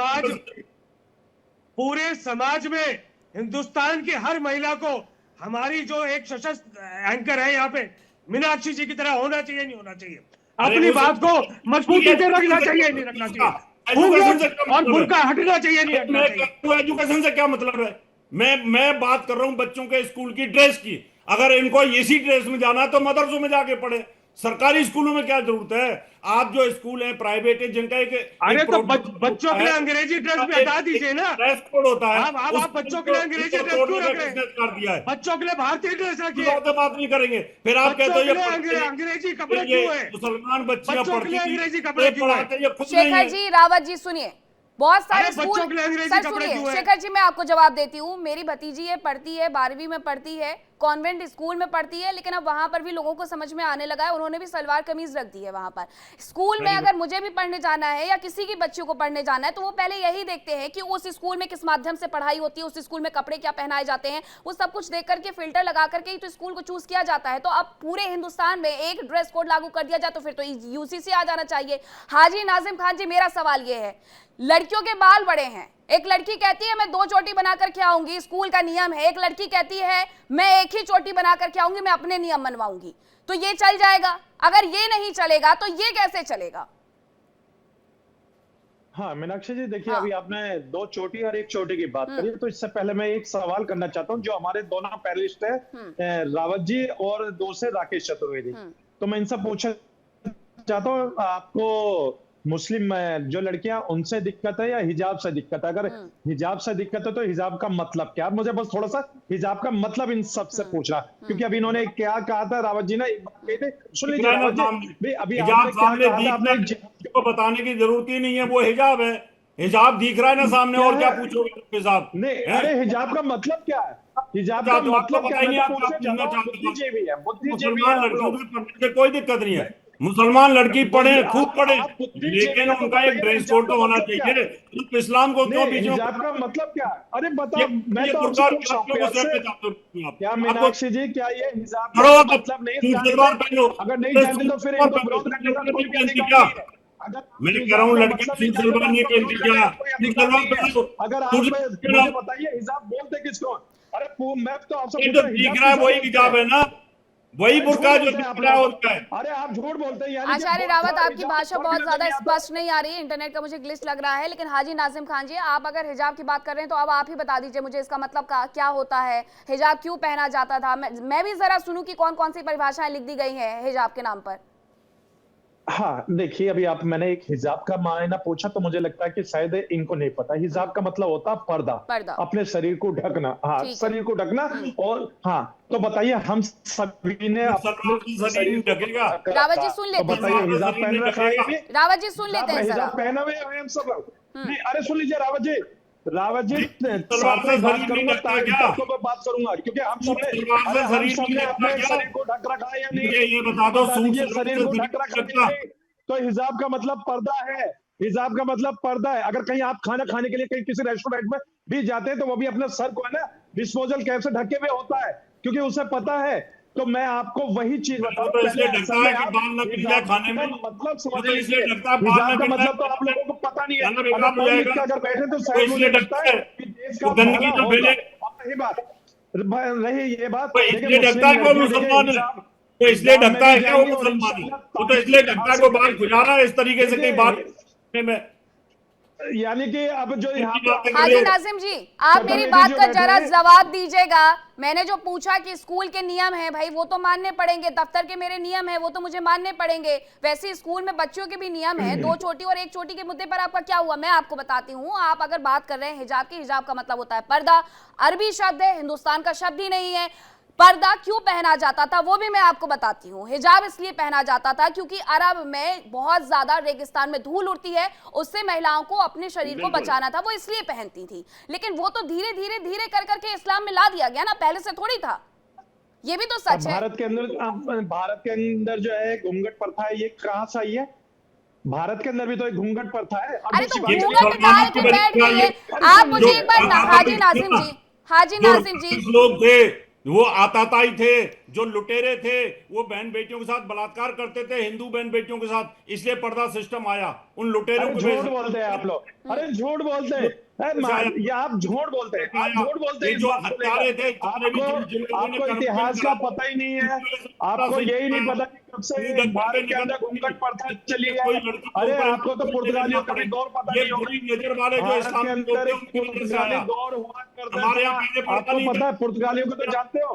पूरे समाज में हिंदुस्तान की हर महिला को, हमारी जो एक सशक्त एंकर है यहाँ पे मीनाक्षी जी की तरह होना चाहिए, नहीं होना चाहिए? अपनी बात को मजबूती से रखना चाहिए, नहीं रखना चाहिए? और बुर्का हटना चाहिए, नहीं हटना चाहिए? एजुकेशन से क्या मतलब है? मैं बात कर रहा हूं बच्चों के स्कूल की ड्रेस की। अगर इनको इसी ड्रेस में जाना है तो मदरसों में जाके पढ़े, सरकारी स्कूलों में क्या जरूरत है? आप जो स्कूल है प्राइवेट है जिनका अरे तो बच्चों के लिए अंग्रेजी ड्रेस भी हटा दीजिए ना। ड्रेस कोड होता है, आप बच्चों के लिए अंग्रेजी ड्रेस क्यों रख रहे हैं? कर दिया है, बच्चों के लिए भारतीय ड्रेस रखिए, तो बात नहीं करेंगे। फिर आप कहते हो ये अंग्रेजी कपड़े क्यों है? मुसलमान बच्चियां बच्चों के लिए पढ़ती थी, अंग्रेजी कपड़े क्यों है? पढ़ाते ये खुद नहीं शेखर है। जी, रावत जी सुनिए, बहुत सारे बच्चों स्कूल, के लिए अंग्रेजी सर कपड़े सुनिए क्यों है? शेखर जी, मैं आपको जवाब देती हूँ। मेरी भतीजी ये पढ़ती है, 12वीं में पढ़ती है, कॉन्वेंट स्कूल में पढ़ती है, लेकिन अब वहां पर भी लोगों को समझ में आने लगा है, उन्होंने भी सलवार कमीज रख दी है वहां पर। स्कूल में अगर मुझे भी पढ़ने जाना है या किसी की बच्चियों को पढ़ने जाना है तो वो पहले यही देखते हैं कि उस स्कूल में किस माध्यम से पढ़ाई होती है, उस स्कूल में कपड़े क्या पहनाए जाते हैं, वो सब कुछ देख करके फिल्टर लगा करके ही तो स्कूल को चूज किया जाता है। तो अब पूरे हिंदुस्तान में एक ड्रेस कोड लागू कर दिया जाए तो फिर तो यूसीसी आ जाना चाहिए। हाजी नाजिम खान जी, मेरा सवाल ये है, लड़कियों के बाल बड़े हैं, एक लड़की कहती है मैं 2 चोटी बना करके आऊंगी, स्कूल का नियम है, एक लड़की कहती है मैं एक ही चोटी बना करके आऊंगी, मैं अपने नियम मनवाऊंगी, तो ये चल जाएगा? अगर ये नहीं चलेगा तो ये कैसे चलेगा? हाँ मीनाक्षी जी, देखिए हाँ। अभी आपने 2 चोटी और 1 चोटी की बात करी, तो इससे पहले मैं एक सवाल करना चाहता हूँ जो हमारे दोनों पैनलिस्ट है, रावत जी और दूसरे राकेश चतुर्वेदी। तो मैं इनसे पूछना चाहता हूँ, आपको मुस्लिम जो लड़कियां उनसे दिक्कत है या हिजाब से दिक्कत है? अगर हिजाब से दिक्कत है तो हिजाब का मतलब क्या? मुझे बस थोड़ा सा हिजाब का मतलब इन सब से पूछना, क्योंकि अभी इन्होंने क्या कहा था, रावत जी ने एक बात कही थी, सुन लीजिए रावत जी, अभी आपने क्या कहा था, आपने को बताने की जरूरत ही नहीं है, वो हिजाब है। हिजाब दिख रहा है ना सामने, क्या और क्या है? पूछोगे डॉक्टर साहब? नहीं, हैं? अरे हिजाब का मतलब क्या है? हिजाब का तो आपको मतलब क्या पता है? ही नहीं, मैं आप तो क्या पूछना पूछना चाहता हूँ, चाहते हो? बुद्धिजीवी है, बुद्धिजीवी है मुसलमान आप लड़कियों लोग। के पढ़ने से कोई दिक्कत नहीं है, मुसलमान लड़की पढ़े, खूब आप पढ़े, बुद्धिजीवी लेकिन है तो उनका एक बताइए ना ड्रेस हिजाब कोड का तो होना मतलब क्या चाहिए। है? तो इस्लाम को क्यों नहीं, बीच में हिजाब का मतलब क्या है? अरे बताओ, मैं ये तो आपसे बुर्का पूछ रहा आप हूँ क्यों प्यार गुस्से से। में जाते हो आप? क्या आपको मीनाक्षी जी, क्या ये हिजाब का करो कोई आप, मतलब नहीं सूट जानते? सलवार पहनो, अगर नहीं तो जानते सूट तो फिर सलवार इनको पहनो, विरोध करने का सूट कोई नहीं भी पहनती अधिकार क्या? नहीं है। अगर आप मैं कह रहा हिजाब हूँ का लड़कियां मतलब नहीं सूट जानते तो सलवार नहीं आपको पहनती विरोध करने क्या? का कोई सूट अधिकार सलवार नहीं है। पहनो, अगर सूट आप पहनो। मुझे बताइए हिजाब बोलते किसको? अरे मैं तो आपसे ये पूछ तो रहा हूँ, दिख हिजाब रहा है किसे वही बोलते हिजाब हैं? है ना, वही अरे झूठ बुर्का जो बोलते हैं दिख आप रहा है लोग। उसका है। अरे आप झूठ बोलते हैं, यानी कि आचार्य बुर्का रावत, और आपकी हिजाब में भाषा फर्क बहुत नजर ज्यादा नहीं आता? स्पष्ट नहीं आ रही है, इंटरनेट का मुझे ग्लिच लग रहा है। लेकिन हाजी नाजिम खान जी, आप अगर हिजाब की बात कर रहे हैं तो अब आप ही बता दीजिए मुझे इसका मतलब क्या होता है, हिजाब क्यों पहना जाता था। मैं भी जरा सुनूं कि कौन कौन सी परिभाषाएं लिख दी गई हैं हिजाब के नाम पर। हाँ, देखिए अभी मैंने एक हिजाब का मायना पूछा तो मुझे लगता है कि शायद इनको नहीं पता। हिजाब का मतलब होता है पर्दा, पर्दा। अपने शरीर को ढकना। हाँ, ठीक है। शरीर को ढकना। और हाँ, तो बताइए हम सभी ने तो अपने सलवार से शरीर शरीर नहीं को ढकेगा? ढक रावत जी रखा। सुन तो लेते हैं बताइए जरा, सलवार से हिजाब शरीर पहन नहीं रखा है ढकेगा? अभी? रावत जी सुन लेते हिजाब हैं जरा। हिजाब पहना हुए हैं हम सब लोग। नहीं, अरे सुन लीजिए रावत जी। रावत जी, सलवार साथ से में बात शरीर नहीं करूंगा ढकता क्या? तब तो मैं बात करूंगा, क्योंकि हम सूट सबने, सलवार अरे से हम शरीर नहीं सबने ढकता अपने क्या? शरीर को ढक रखा है या नहीं? मुझे ये ये बता दो, बता सूट दीजिए, सलवार शरीर से को शरीर ढक नहीं रखा है या ढकता? नहीं? तो हिजाब का मतलब पर्दा है। हिजाब का मतलब पर्दा है। अगर कहीं आप खाना खाने के लिए कहीं किसी रेस्टोरेंट में भी जाते हैं तो वो भी अपने सर को है ना डिस्पोजल कैप से ढके हुए होता है, क्योंकि उसे पता है। तो मैं आपको वही चीज बता वो रहा हूं, तो पहले इसलिए असल ढकता में है कि आप बाल ना गिर जाए हिजाब खाने का में। मतलब वो समझ तो इसलिए लीजिए। ढकता है बाल ना हिजाब का गिर मतलब तो जाए, आप लोगों को पता नहीं है। खाना अगर बेकार हो पढ़ लिख के जाएगा, अगर बैठे तो तो शायद मुझे इसलिए लगता ढकता है है। कि देश तो का गंदगी भला तो होगा। फैले, और रही बात, रही ये बात, तो देखिए इसलिए ढकता मुस्लिम है वो लड़कियां देखिए मुसलमान है, हिजाब तो इसलिए हिजाब में ढकता भी है क्या वो जाएंगी और मुसलमान है? इंशाल्लाह वो तो तालीम इसलिए भी ढकता है, हासिल वो बाल करेंगी। खुजा रहा है इस तरीके से, कहीं बात देखिए, में यानी कि अब जो यहाँ उनकी पे बातें कर रहे हाजी हो। नाजिम जी, आप मेरी चतुर्वेदी बात जो का बैठे जरा हैं, जवाब दीजिएगा। मैंने जो पूछा कि स्कूल के नियम हैं भाई, वो तो मानने पड़ेंगे, दफ्तर के मेरे नियम हैं वो तो मुझे मानने पड़ेंगे। वैसे स्कूल में बच्चों के भी नियम हैं। 2 चोटी और 1 चोटी के मुद्दे पर आपका क्या हुआ, मैं आपको बताती हूँ। आप अगर बात कर रहे हैं हिजाब की, हिजाब का मतलब होता है पर्दा, अरबी शब्द है, हिंदुस्तान का शब्द ही नहीं है। पर्दा क्यों पहना जाता था वो भी मैं आपको बताती हूँ। हिजाब इसलिए पहना जाता था क्योंकि अरब में बहुत ज्यादा रेगिस्तान में धूल उड़ती है, उससे महिलाओं को अपने शरीर को बचाना था, वो इसलिए पहनती थी। लेकिन वो तो धीरे धीरे धीरे कर करके इस्लाम में ला दिया गया ना, पहले से थोड़ी था। ये भी तो सच है। भारत के अंदर जो है घूंघट प्रथा है, ये कहाँ से आई है? भारत के अंदर भी तो एक घूंघट प्रथा है। और अरे तो दूसरी बात, ये चलिए घूंघट मुसलमानों डाल की के वजह बैठ से आई है। जाइए। अरे आप सुन मुझे जो लीजिए, एक बार हाजी नाजिम जी, हाजी जो नाजिम जी, कुछ लोग थे, वो आताताई थे, जो लुटेरे थे, वो बहन बेटियों के साथ बलात्कार करते थे, हिंदू बहन बेटियों के साथ, इसलिए पर्दा सिस्टम आया उन लुटेरों अरे को झूठ बोलते हैं आप लोग, अरे झूठ बोलते हैं। ये आप झूठ बोलते हैं, आप झूठ बोलते ये हैं इस जो बात को हत्यारे लेकर। थे जितने भी, जिन लोगों ने आपको करप्शन इतिहास करा, का पता ही नहीं है। आपको से यही नहीं पता कि कब से भारत के अंदर घूंघट प्रथा चली है। कोई लड़की के अरे ऊपर आपको तो कोई नजर ना पुर्तगालियों का पड़े। भी दौर पता ये नहीं होगा। बुरी नजर वाले जो भारत इस्लाम के के लोग अंदर थे एक उनकी वजह से पुर्तगाली आया। दौर हुआ करता हमारे था। यहाँ पहले पड़ता आपको नहीं पता था। है पुर्तगालियों को तो जानते हो?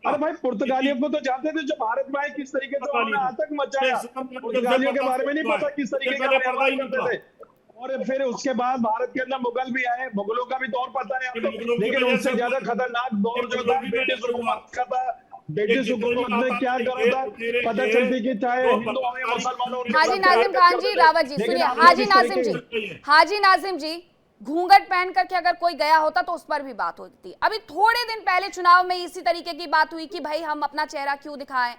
अरे भाई, पुर्तगालियों को तो जानते थे, जो भारत में आए किस तरीके से उन्होंने आतंक मचाया। पुर्तगालियों के बारे में नहीं पता किस तरीके का पहले पर्दा व्यवहार ही नहीं करते था। थे। और फिर उसके बाद भारत के अंदर मुगल भी आए, मुगलों का भी दौर पता है ये आपको। मुगलों की लेकिन वजह से उनसे हुआ, ज्यादा खतरनाक ये दौर जो मुगलों था की वजह ब्रिटिश से हुआ। हुकूमत का था। ये ब्रिटिश जितने भी हुकूमत ने क्या आतंकी करा थे, था, लुटेरे पता थे, चलती कि चाहे वो हिंदू हो या बलात्कारी मुसलमान हो, उनके हाजी साथ नाजिम क्या खान करते जी, थे। रावत जी लेकिन सुनिए, आप लोग हाजी इस नाजिम तरीके जी, से, हाजी नाजिम जी, घूंघट पहन करके अगर कोई गया होता तो उस पर भी बात होती। अभी थोड़े दिन पहले चुनाव में इसी तरीके की बात हुई कि भाई हम अपना चेहरा क्यों दिखाएं,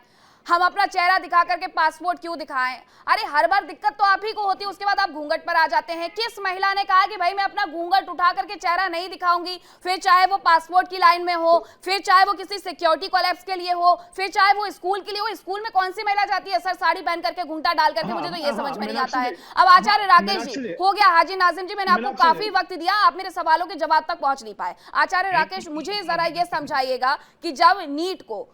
हम अपना चेहरा दिखा करके पासपोर्ट क्यों दिखाएं। अरे हर बार दिक्कत तो आप ही को होती है, उसके बाद आप घूंघट पर आ जाते हैं। किस महिला ने कहा कि भाई मैं अपना घूंघट उठा करके चेहरा नहीं दिखाऊंगी, फिर चाहे वो पासपोर्ट की लाइन में हो, फिर चाहे वो किसी सिक्योरिटी कोलैप्स के लिए हो, फिर चाहे वो स्कूल के लिए हो। स्कूल में कौन सी महिला जाती है सर साड़ी पहन करके, घूंघटा डाल करके? मुझे तो ये समझ में नहीं आता है। अब आचार्य राकेश जी, हो गया हाजी नाजिम जी, मैंने आपको काफी वक्त दिया, आप मेरे सवालों के जवाब तक पहुंच नहीं पाए। आचार्य राकेश, मुझे जरा ये समझाइएगा कि जब नीट को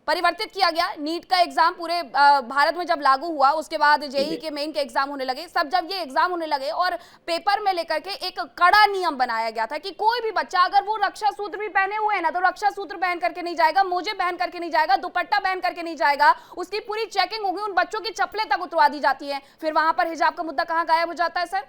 परिवर्तित किया गया, नीट का एग्जाम पूरे भारत में जब लागू हुआ, उसके बाद जेई के मेन के एग्जाम होने लगे, सब जब ये एग्जाम होने लगे और पेपर में लेकर के एक कड़ा नियम बनाया गया था कि कोई भी बच्चा अगर वो रक्षा सूत्र भी पहने हुए है ना, तो रक्षा सूत्र पहन करके नहीं जाएगा, मोजे पहन करके नहीं जाएगा, दुपट्टा पहन करके नहीं जाएगा, उसकी पूरी चेकिंग होगी, उन बच्चों की चप्पलें तक उतरवा दी जाती है। फिर वहां पर हिजाब का मुद्दा कहां गायब हो जाता है सर?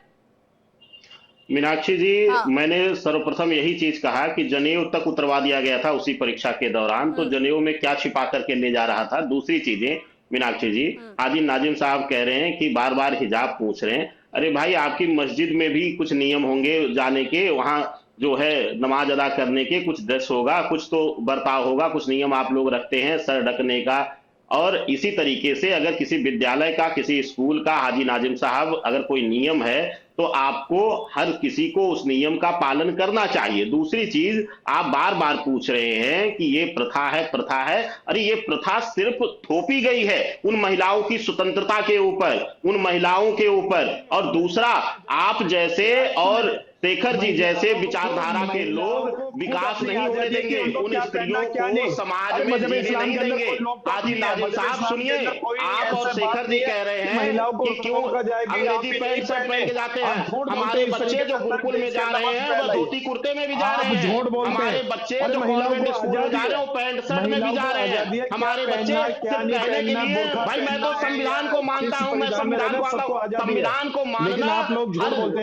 मीनाक्षी जी, हाँ। मैंने सर्वप्रथम यही चीज कहा कि जनेऊ तक उतरवा दिया गया था उसी परीक्षा के दौरान, तो जनेऊ में क्या छिपा करके ले जा रहा था। दूसरी चीजें मीनाक्षी जी, हाजी नाजिम साहब कह रहे हैं कि बार बार हिजाब पूछ रहे हैं। अरे भाई, आपकी मस्जिद में भी कुछ नियम होंगे जाने के, वहां जो है नमाज अदा करने के कुछ ड्रेस होगा, कुछ तो बर्ताव होगा, कुछ नियम आप लोग रखते हैं सर ढकने का। और इसी तरीके से अगर किसी विद्यालय का, किसी स्कूल का, हाजी नाजिम साहब, अगर कोई नियम है तो आपको हर किसी को उस नियम का पालन करना चाहिए। दूसरी चीज, आप बार बार पूछ रहे हैं कि ये प्रथा है, प्रथा है। अरे ये प्रथा सिर्फ थोपी गई है उन महिलाओं की स्वतंत्रता के ऊपर, उन महिलाओं के ऊपर। और दूसरा, आप जैसे और शेखर जी जैसे विचारधारा के लोग विकास नहीं होने देंगे, उन स्त्रियों को समाज में जीने नहीं देंगे। हाजी नाजिम साहब सुनिए, आप और शेखर जी कह रहे हैं कि क्यों अंग्रेजी पैंट शर्ट पहन के जाते हैं। हमारे बच्चे जो गुरुकुल में जा रहे हैं वो धोती कुर्ते में भी जा रहे हैं। हमारे बच्चे जो गवर्नमेंट स्कूल में जा रहे हैं वो पैंट शर्ट में भी जा रहे हैं। हमारे बच्चे सिर्फ कहने के लिए, भाई मैं तो संविधान को मानता हूं, मैं संविधान को मानता हूं। संविधान को मानना,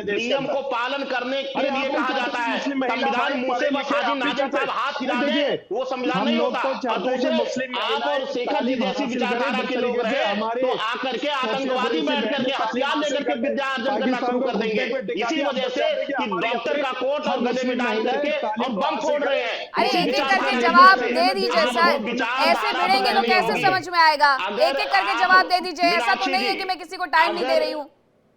नियम को पालन करने के लिए कहा जाता है। संविधान मुंह से बस हाजी नाजिम साहब हाथ हिला दे वो संविधान नहीं होता। और दूसरे, आप और शेखर जी जैसी विचारधारा के लोग रहे तो आकर के आतंकवादी बैठ करके हथियार लेकर के विद्या अर्जन करना शुरू कर देंगे। इसी वजह से कि डॉक्टर का कोट और गले में डाल करके और बम फोड़ रहे हैं। अरे एक एक करके जवाब दे दीजिए सर, ऐसे भिड़ेंगे तो कैसे समझ में आएगा? एक एक करके जवाब दे दीजिए। ऐसा तो नहीं है कि मैं किसी को टाइम नहीं दे रही हूँ।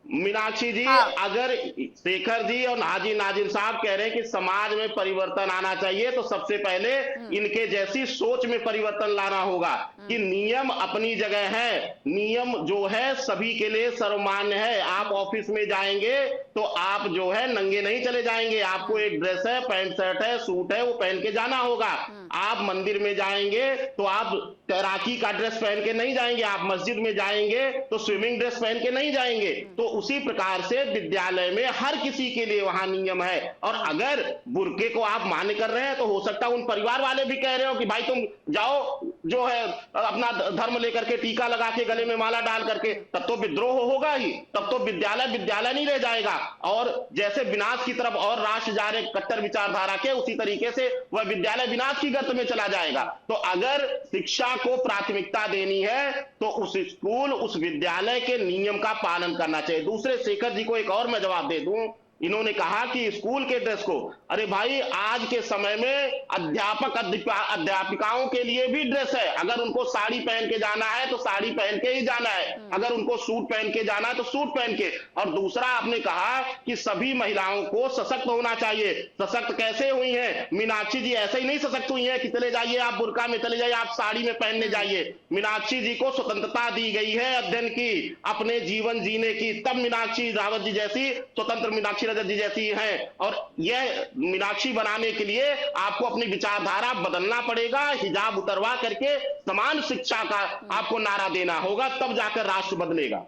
मीनाक्षी जी, हाँ। अगर शेखर जी और हाजी नाजिम साहब कह रहे हैं कि समाज में परिवर्तन आना चाहिए तो सबसे पहले इनके जैसी सोच में परिवर्तन लाना होगा कि नियम अपनी जगह है, नियम जो है सभी के लिए सर्वमान्य है। आप ऑफिस में जाएंगे तो आप जो है नंगे नहीं चले जाएंगे, आपको एक ड्रेस है, पैंट शर्ट है, सूट है, वो पहन के जाना होगा। आप मंदिर में जाएंगे तो आप तैराकी का ड्रेस पहन के नहीं जाएंगे, आप मस्जिद में जाएंगे तो स्विमिंग ड्रेस पहन के नहीं जाएंगे। तो उसी प्रकार से विद्यालय में हर किसी के लिए वहां नियम है। और अगर बुर्के को आप मान्य कर रहे हैं तो हो सकता है उन परिवार वाले भी कह रहे हो कि भाई तुम जाओ जो है अपना धर्म लेकर के, टीका लगा के, गले में माला डाल करके, तब तो विद्रोह होगा ही, तब तो विद्यालय विद्यालय नहीं रह जाएगा। और जैसे विनाश की तरफ और राष्ट्र जा रहे कट्टर विचारधारा के, उसी तरीके से वह विद्यालय विनाश की गर्त में चला जाएगा। तो अगर शिक्षा को प्राथमिकता देनी है तो उस स्कूल, उस विद्यालय के नियम का पालन करना चाहिए। दूसरे, शेखर जी को एक और मैं जवाब दे दूं, इन्होंने कहा कि स्कूल के ड्रेस को, अरे भाई आज के समय में अध्यापक अध्यापिकाओं के लिए भी ड्रेस है। अगर उनको साड़ी पहन के जाना है तो साड़ी पहन के ही जाना है, अगर उनको सूट पहन के जाना है तो सूट पहन के। और दूसरा, आपने कहा कि सभी महिलाओं को सशक्त होना चाहिए। सशक्त कैसे हुई हैं मीनाक्षी जी? ऐसे ही नहीं सशक्त हुई हैं कि चले जाइए आप बुर्का में, चले जाइए आप साड़ी में पहनने जाइए। मीनाक्षी जी को स्वतंत्रता दी गई है अध्ययन की, अपने जीवन जीने की, तब मीनाक्षी रावत जी जैसी स्वतंत्र मीनाक्षी रजक जी जैसी हैं। और यह मीनाक्षी बनाने के लिए आपको अपनी विचारधारा बदलना पड़ेगा, हिजाब उतरवा करके समान शिक्षा का आपको नारा देना होगा, तब जाकर राष्ट्र बदलेगा।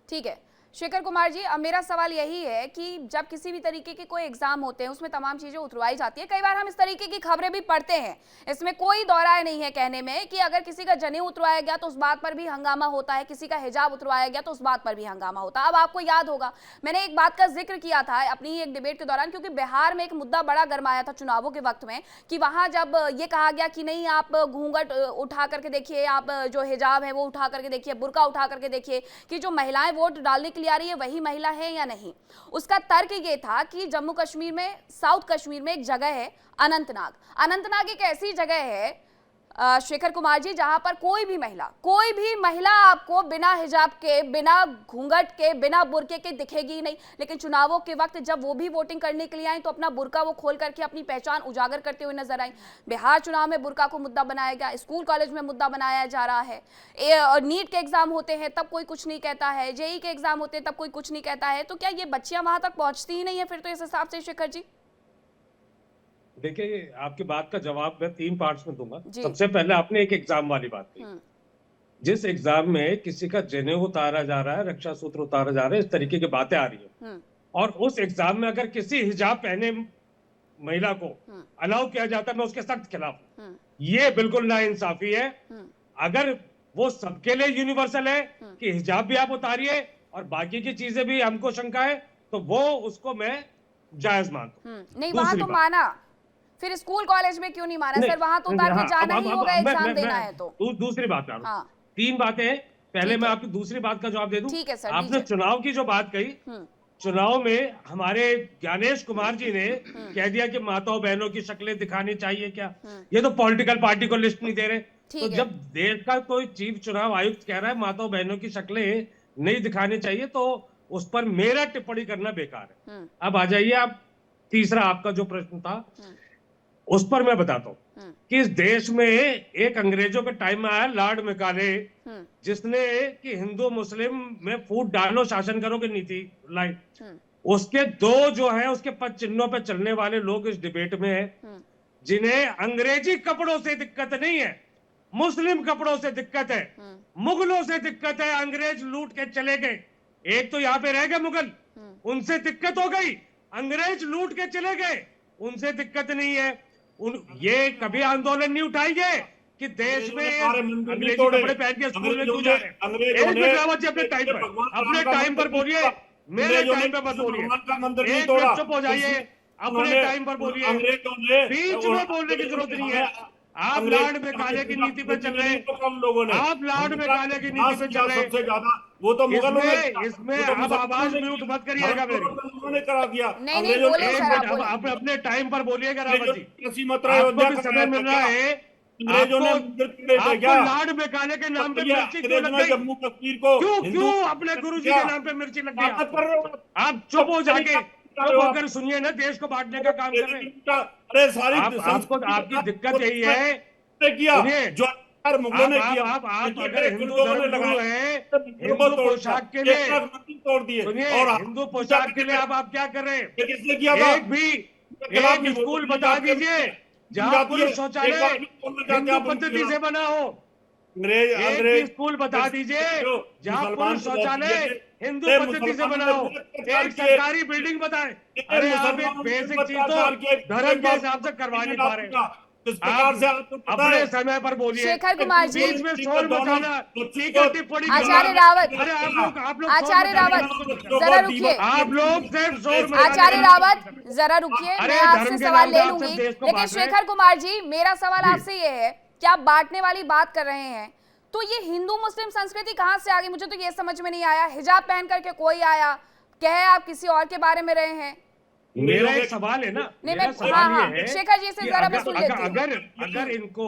ठीक है शेखर कुमार जी, अब मेरा सवाल यही है कि जब किसी भी तरीके के कोई एग्जाम होते हैं उसमें तमाम चीजें उतरवाई जाती है, कई बार हम इस तरीके की खबरें भी पढ़ते हैं, इसमें कोई दौराय नहीं है कहने में कि अगर किसी का जनेऊ उतरवाया गया तो उस बात पर भी हंगामा होता है, किसी का हिजाब उतरवाया गया तो उस बात पर भी हंगामा होता है। अब आपको याद होगा मैंने एक बात का जिक्र किया था अपनी एक डिबेट के दौरान, क्योंकि बिहार में एक मुद्दा बड़ा गरमाया था चुनावों के वक्त में कि वहां जब ये कहा गया कि नहीं आप घूंघट उठा करके देखिए, आप जो हिजाब है वो उठा करके देखिए, बुर्का उठा करके देखिए कि जो महिलाएं वोट डालने के लिए आ रही है वही महिला है या नहीं। उसका तर्क ये था कि जम्मू कश्मीर में, साउथ कश्मीर में एक जगह है अनंतनाग। अनंतनाग एक ऐसी जगह है शेखर कुमार जी जहां पर कोई भी महिला आपको बिना हिजाब के, बिना घूंघट के, बिना बुर्के के दिखेगी नहीं। लेकिन चुनावों के वक्त जब वो भी वोटिंग करने के लिए आई तो अपना बुर्का वो खोल करके अपनी पहचान उजागर करते हुए नजर आई। बिहार चुनाव में बुर्का को मुद्दा बनाया गया, स्कूल कॉलेज में मुद्दा बनाया जा रहा है, नीट के एग्जाम होते हैं तब कोई कुछ नहीं कहता है, जेई के एग्जाम होते हैं तब कोई कुछ नहीं कहता है। तो क्या ये बच्चियां वहां तक पहुंचती ही नहीं है फिर तो इस हिसाब से शेखर जी? देखिए, आपकी बात का जवाब मैं 3 पार्ट्स में दूंगा। सबसे पहले आपने एक एग्जाम वाली बात की, जिस एग्जाम में किसी का जनेऊ उतारा जा रहा है, रक्षा सूत्र उतारा जा रहा है, इस तरीके की बातें आ रही है, और उस एग्जाम में अगर किसी हिजाब पहने महिला को अलाउ किया जाता है, मैं उसके सख्त खिलाफ हूं। ये बिल्कुल नाइंसाफी है। अगर वो सबके लिए यूनिवर्सल है कि हिजाब भी आप उतारिए और बाकी की चीजें भी हमको शंका है, तो वो उसको मैं जायज मानता हूं। नहीं, वहां तो माना, फिर स्कूल कॉलेज में क्यों नहीं माना सर? वहां तो उतार के जाना ही होगा एग्जाम देना है तो। दूसरी बात 3 बातें हैं पहले ठीक मैं है। आपकी दूसरी बात का जवाब दे दूं। ठीक है सर, आपने दीजिए। चुनाव की जो बात कही, चुनाव में हमारे ज्ञानेश कुमार जी ने कह दिया कि माताओं बहनों की शक्लें दिखानी चाहिए क्या। ये तो पॉलिटिकल पार्टी को लिस्ट नहीं दे रहे। तो ठीक है। जब देश का कोई चीफ चुनाव आयुक्त कह रहा है माताओं बहनों की शक्लें नहीं दिखानी चाहिए, तो उस पर मेरा टिप्पणी करना बेकार है। अब आ जाइए आप, तीसरा आपका जो प्रश्न था उस पर मैं बताता हूं कि इस देश में एक अंग्रेजों के टाइम में आया लॉर्ड मैकाले, जिसने कि हिंदू मुस्लिम में फूट डालो शासन करो की नीति लाई। उसके दो जो है उसके पद चिन्हों पे चलने वाले लोग इस डिबेट में है, जिन्हें अंग्रेजी कपड़ों से दिक्कत नहीं है, मुस्लिम कपड़ों से दिक्कत है, मुगलों से दिक्कत है। अंग्रेज लूट के चले गए, एक तो यहाँ पे रह गए मुगल, उनसे दिक्कत हो गई। अंग्रेज लूट के चले गए, उनसे दिक्कत नहीं है। ये कभी आंदोलन नहीं उठाएंगे कि देश में अंग्रेजी कपड़े पहन के स्कूल में क्यों जा रहे हैं। एक मिनट रावत जी, अपने टाइम पर बोलिए, मेरे टाइम पे मत बोलिए। एक मिनट चुप हो जाइए, अपने टाइम पर बोलिए, बीच में बोलने की जरूरत नहीं है। आप लॉर्ड मैकाले की नीति पे चल रहे हैं, आप लॉर्ड मैकाले की नीति पे चल रहे हैं। सबसे ज्यादा वो तो मुगलों ने, इसमें अब आवाज म्यूट मत करिएगा मेरी। उन्होंने करा दिया। नहीं, अंग्रेजों बोले ने- सर, आप बोले। आप अपने टाइम पर बोलिएगा रावत जी। कृषि मंत्रालय आपको भी का समय मिल रहा है। अंग्रेजों ने आपको लॉर्ड मैकाले के नाम पे मिर्ची क्यों लग गई? जम्मू कश्मीर को क्यों अपने गुरुजी के नाम पे मिर्ची लग गई? कर रहे हो आप चुप हो जाके, चुप होकर सुनिए ना, देश को बांटने का काम कर रहे हैं। अरे सारी आपको आपकी दिक्कत यही है, किया सुनिए, जो मुगलों ने किया। आप अगर हिंदू धर्मगुरु हैं, हिंदू पोशाक के लिए तोड़ दिए। सुनिए, और हिंदू पोशाक के लिए आप क्या कर रहे हैं? किसने किया था? एक स्कूल बता दीजिए जहाँ पुरुष शौचालय हिंदू पद्धति से बना हो। एक भी स्कूल बता दीजिए जहाँ पुरुष शौचालय हिंदू पद्धति से बना हो। एक सरकारी बिल्डिंग बताएं। अरे आप एक बेसिक चीज तो धर्म के हिसाब से करवा नहीं पा रहे। किस प्रकार से आपको पता अपने है? समय पर बोलिए। शेखर कुमार जी, बीच में शोर मचाना, टिप्पणी आचार्य रावत, आप लोग आचार्य रावत, जरा रुकिए। आप लोग सिर्फ शोर मचाने आचार्य वाले रावत, लोग। जरा रुकिए, अरे मैं धर्म आपसे के सवाल नाम ले पे आप लूंगी, सब देश को लेकिन बांट रहे हैं। शेखर कुमार जी, मेरा सवाल आपसे ये है कि आप बांटने वाली बात कर रहे हैं, तो ये हिंदू मुस्लिम संस्कृति कहाँ से आ गई? मुझे तो ये समझ में नहीं आया। हिजाब पहन करके कोई आया, कहे आप किसी और के बारे में रहे हैं। मेरा एक सवाल है ना, नहीं, मेरा मैं सवाल हाँ, ये है शेखर जी से कि जरा मैं सुन लेती हूँ। अगर इनको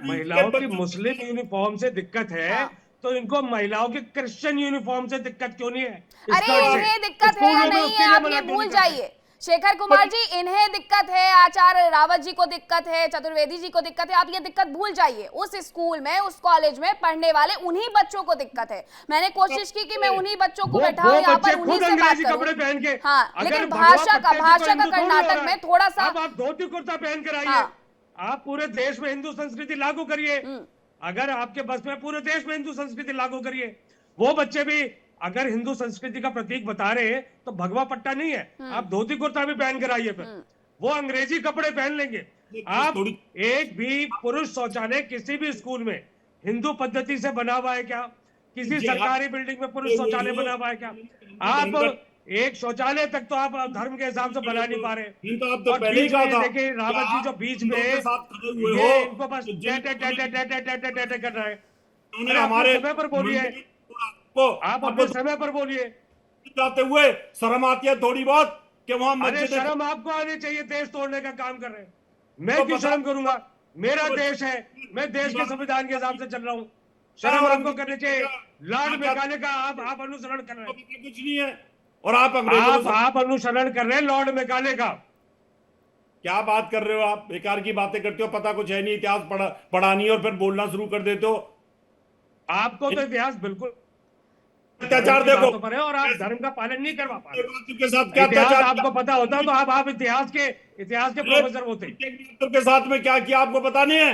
महिलाओं की मुस्लिम यूनिफॉर्म से दिक्कत है, हाँ। तो इनको महिलाओं की क्रिश्चियन यूनिफॉर्म से दिक्कत क्यों नहीं है? अरे स्कर्ट से। इन्हें दिक्कत है स्कूलों या में नहीं उसके है, लिए आप मना ये क्यों भूल नहीं करते? जाइए। शेखर कुमार जी, इन्हें दिक्कत है, आचार्य रावत जी को दिक्कत है, चतुर्वेदी जी को दिक्कत है, आप ये दिक्कत भूल जाइए। उस स्कूल में, उस कॉलेज में पढ़ने वाले उन्हीं बच्चों को दिक्कत है। मैंने कोशिश की कि मैं उन्हीं बच्चों को बैठाऊं यहाँ पर, उन्हीं से बात कपड़े करूं। पहन के, हाँ, अगर लेकिन भगवा भाषा पट्टे का की तो कर्नाटक हिंदू में थोड़ा सा, अब आप धोती कुर्ता पहन कर आइए। हाँ। आप पूरे देश में हिंदू संस्कृति लागू करिए। अगर आपके बस में, पूरे देश में हिंदू संस्कृति लागू करिए। वो बच्चे भी अगर हिंदू संस्कृति का प्रतीक बता रहे हैं तो भगवा पट्टा नहीं है, आप धोती कुर्ता भी पहन कर आइए। फिर वो अंग्रेजी कपड़े पहन लेंगे। आप एक भी पुरुष शौचालय किसी भी स्कूल में हिंदू पद्धति से बना हुआ है क्या? किसी सरकारी बिल्डिंग में पुरुष शौचालय बना हुआ है क्या? आप एक शौचालय तक तो आप धर्म के हिसाब से बना नहीं पा रहे। तो आप तो और पहले ही बीच कहा में था देखिए रावत जी जो बीच में के साथ खड़े हुए ये हो, इनको बस टे कर रहा है। उन्होंने हमारे समय पर बोलिए, को आप अपने समय पर बोलिए। जाते हुए शर्म आती है थोड़ी बहुत कि वहां अरे मस्जिद शर्म आपको आनी चाहिए, देश तोड़ने का काम कर रहे हैं। मैं क्यों शर्म करूंगा? मेरा देश है, मैं देश के संविधान के हिसाब से चल रहा हूँ। शर्म आपको करनी चाहिए। लॉर्ड मैकाले का आप अनुसरण कर रहे हैं। कुछ नहीं है और आप अंग्रेजों आप अनुसरण कर रहे हैं लॉर्ड मैकाले का। क्या बात कर रहे हो आप? बेकार की बातें करते हो, पता कुछ है नहीं, इतिहास पढ़ा नहीं और फिर बोलना शुरू कर देते हो। आपको तो इतिहास बिल्कुल अत्याचार देखो पर है और आप धर्म का पालन नहीं करवा पा रहे। के साथ क्या इतिहास अत्याचार आपको पता होता तो आप इतिहास के प्रोफेसर होते। के साथ में क्या किया आपको पता नहीं है?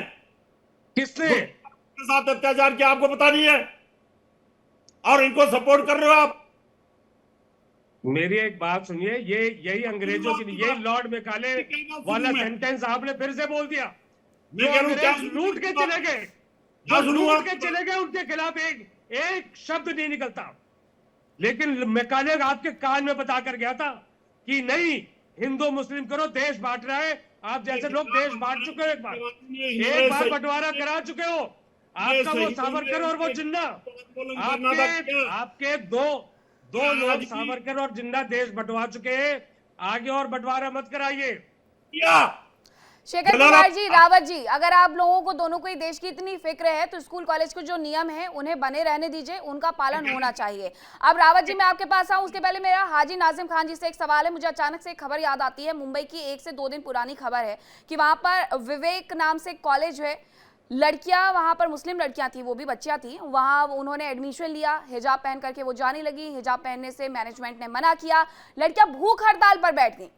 किसने के साथ अत्याचार किया आपको पता नहीं है? और इनको सपोर्ट कर रहे हो आप। मेरी एक बात सुनिए, यही अंग्रेजों की, यही लॉर्ड मैकाले वाला सेंटेंस आपने फिर से बोल दिया। जो अंग्रेज लूट के चले गए, उनके खिलाफ एक शब्द नहीं निकलता। लेकिन मैकाले आपके कान में बता कर गया था कि नहीं, हिंदू मुस्लिम करो, देश बांट रहा है। आप जैसे लोग देश बांट चुके हो, एक बार बंटवारा करा चुके हो। आपका वो सही सावरकर और वो जिन्ना, आंदोलन करना था क्या? आपके दो लोग सावरकर और जिन्ना देश बंटवा चुके हैं, आगे और बंटवारा मत कराइए। क्या शेखर जलाल कुमार आप- जी, रावत जी, अगर आप लोगों को दोनों को ही देश की इतनी फिक्र है तो स्कूल कॉलेज के जो नियम हैं उन्हें बने रहने दीजिए, उनका पालन होना चाहिए। अब रावत जी मैं आपके पास आऊं उसके पहले मेरा हाजी नाजिम खान जी से एक सवाल है। मुझे अचानक से एक खबर याद आती है, मुंबई की 1 से 2 दिन पुरानी खबर है कि वहां पर विवेक नाम से एक कॉलेज है, लड़कियां वहां पर मुस्लिम लड़कियां थी, वो भी बच्चियां थी, वहां उन्होंने एडमिशन लिया, हिजाब पहन करके वो जाने लगी, हिजाब पहनने से मैनेजमेंट ने मना किया, लड़कियां भूख हड़ताल पर बैठ गई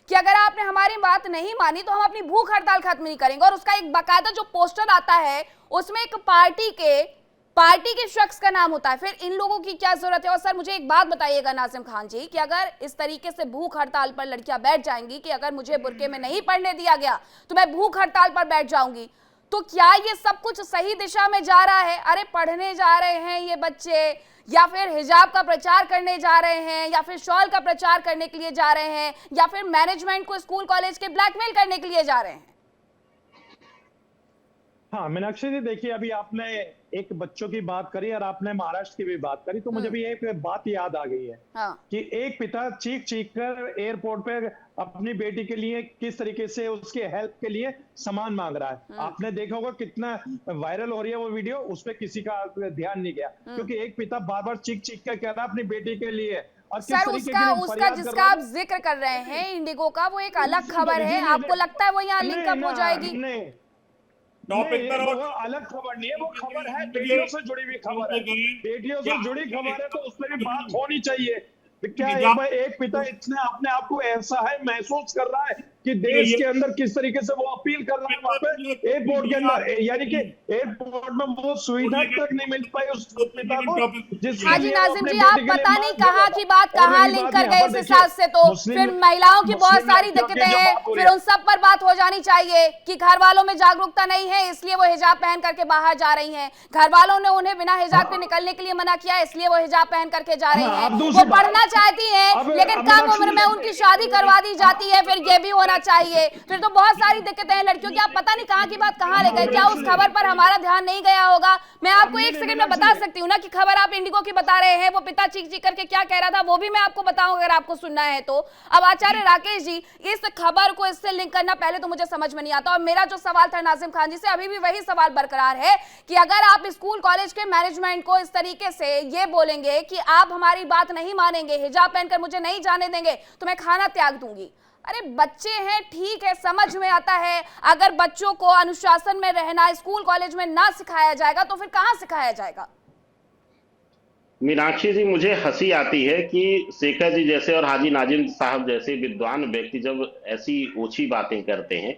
कि अगर आपने हमारी बात नहीं मानी तो हम अपनी भूख हड़ताल खत्म नहीं करेंगे। और उसका एक बाकायदा जो पोस्टर आता है उसमें एक पार्टी के शख्स का नाम होता है। फिर इन लोगों की क्या जरूरत है? और सर मुझे एक बात बताइएगा नाजिम खान जी कि अगर इस तरीके से भूख हड़ताल पर लड़कियां बैठ जाएंगी कि अगर मुझे बुर्के में नहीं पढ़ने दिया गया तो मैं भूख हड़ताल पर बैठ जाऊंगी, तो क्या ये सब कुछ सही दिशा में जा रहा है? अरे पढ़ने जा रहे हैं ये बच्चे, या फिर हिजाब का प्रचार करने जा रहे हैं, या फिर शॉल का प्रचार करने के लिए जा रहे हैं, या फिर मैनेजमेंट को स्कूल कॉलेज के ब्लैकमेल करने के लिए जा रहे हैं? हाँ मीनाक्षी जी, देखिए अभी आपने एक बच्चों की बात करी और आपने महाराष्ट्र की भी बात करी, तो मुझे भी एक बात याद आ गई है कि एक पिता चीख चीख कर एयरपोर्ट पे अपनी बेटी के लिए किस तरीके से उसके हेल्प के लिए सामान मांग रहा है। आपने देखा होगा कितना वायरल हो रही है वो वीडियो, उस पर किसी का ध्यान नहीं गया क्योंकि एक पिता बार बार चीख चीख कर कह रहा है अपनी बेटी के लिए। और किस सर तरीके उसका जिसका आप जिक्र कर रहे हैं इंडिगो का, वो एक अलग खबर है, आपको लगता है वो यहाँ लिंक अप हो जाएगी? नहीं, टॉपिक पर वो अलग खबर नहीं है, वो खबर है बेटियों से जुड़ी हुई खबर है, बेटियों से जुड़ी खबर है, तो उस पर भी बात होनी चाहिए। क्या एक पिता इतने अपने आप को ऐसा है महसूस कर रहा है कि देश के अंदर किस तरीके से वो अपील कर रहा है वहां पे एयरपोर्ट के अंदर, यानी कि एयरपोर्ट में वो सुविधा तक नहीं मिल पाई उस पिता को जिस। हाजी नाजिम जी, आप पता नहीं कहाँ की बात कहाँ लिंक कर गए इस हिसाब से, तो फिर महिलाओं की बहुत सारी दिक्कतें हैं, फिर उन सब पर बात हो जानी चाहिए कि घर वालों में जागरूकता नहीं है इसलिए वो हिजाब पहन करके बाहर जा रही हैं, घर वालों ने उन्हें बिना हिजाब के निकलने के लिए मना किया इसलिए वो हिजाब पहन करके जा रही हैं, वो पढ़ना चाहती हैं लेकिन कम उम्र में उनकी शादी करवा दी जाती है, फिर ये भी होना चाहिए। फिर तो बहुत सारी दिक्कतें हैं लड़कियों की, आप पता नहीं कहाँ की बात कहाँ ले गए। क्या उस खबर पर हमारा ध्यान नहीं गया होगा? मैं आपको एक सेकंड में बता सकती हूँ ना कि खबर आप इंडिगो की बता रहे हैं, वो पिता चीख चीख करके क्या कह रहा था वो भी मैं आपको बताऊं अगर आपको सुनना है तो। अब आचार्य राकेश जी, इस खबर को इससे लिंक करना पहले तो मुझे समझ में नहीं आता, और मेरा जो सवाल था नाजिम खान जी से अभी भी वही सवाल बरकरार है कि अगर आप स्कूल कॉलेज के मैनेजमेंट को इस तरीके से ये बोलेंगे कि आप हमारी बात नहीं मानेंगे, हिजाब पहनकर मुझे नहीं जाने देंगे तो मैं खाना त्याग दूंगी। अरे बच्चे हैं, ठीक है, समझ में आता है, अगर बच्चों को अनुशासन में रहना स्कूल कॉलेज में ना सिखाया जाएगा तो फिर कहां सिखाया जाएगा? मीनाक्षी जी, मुझे हंसी आती है कि शेखर जी जैसे और हाजी नाजिम साहब जैसे विद्वान व्यक्ति जब ऐसी ओछी बातें करते हैं।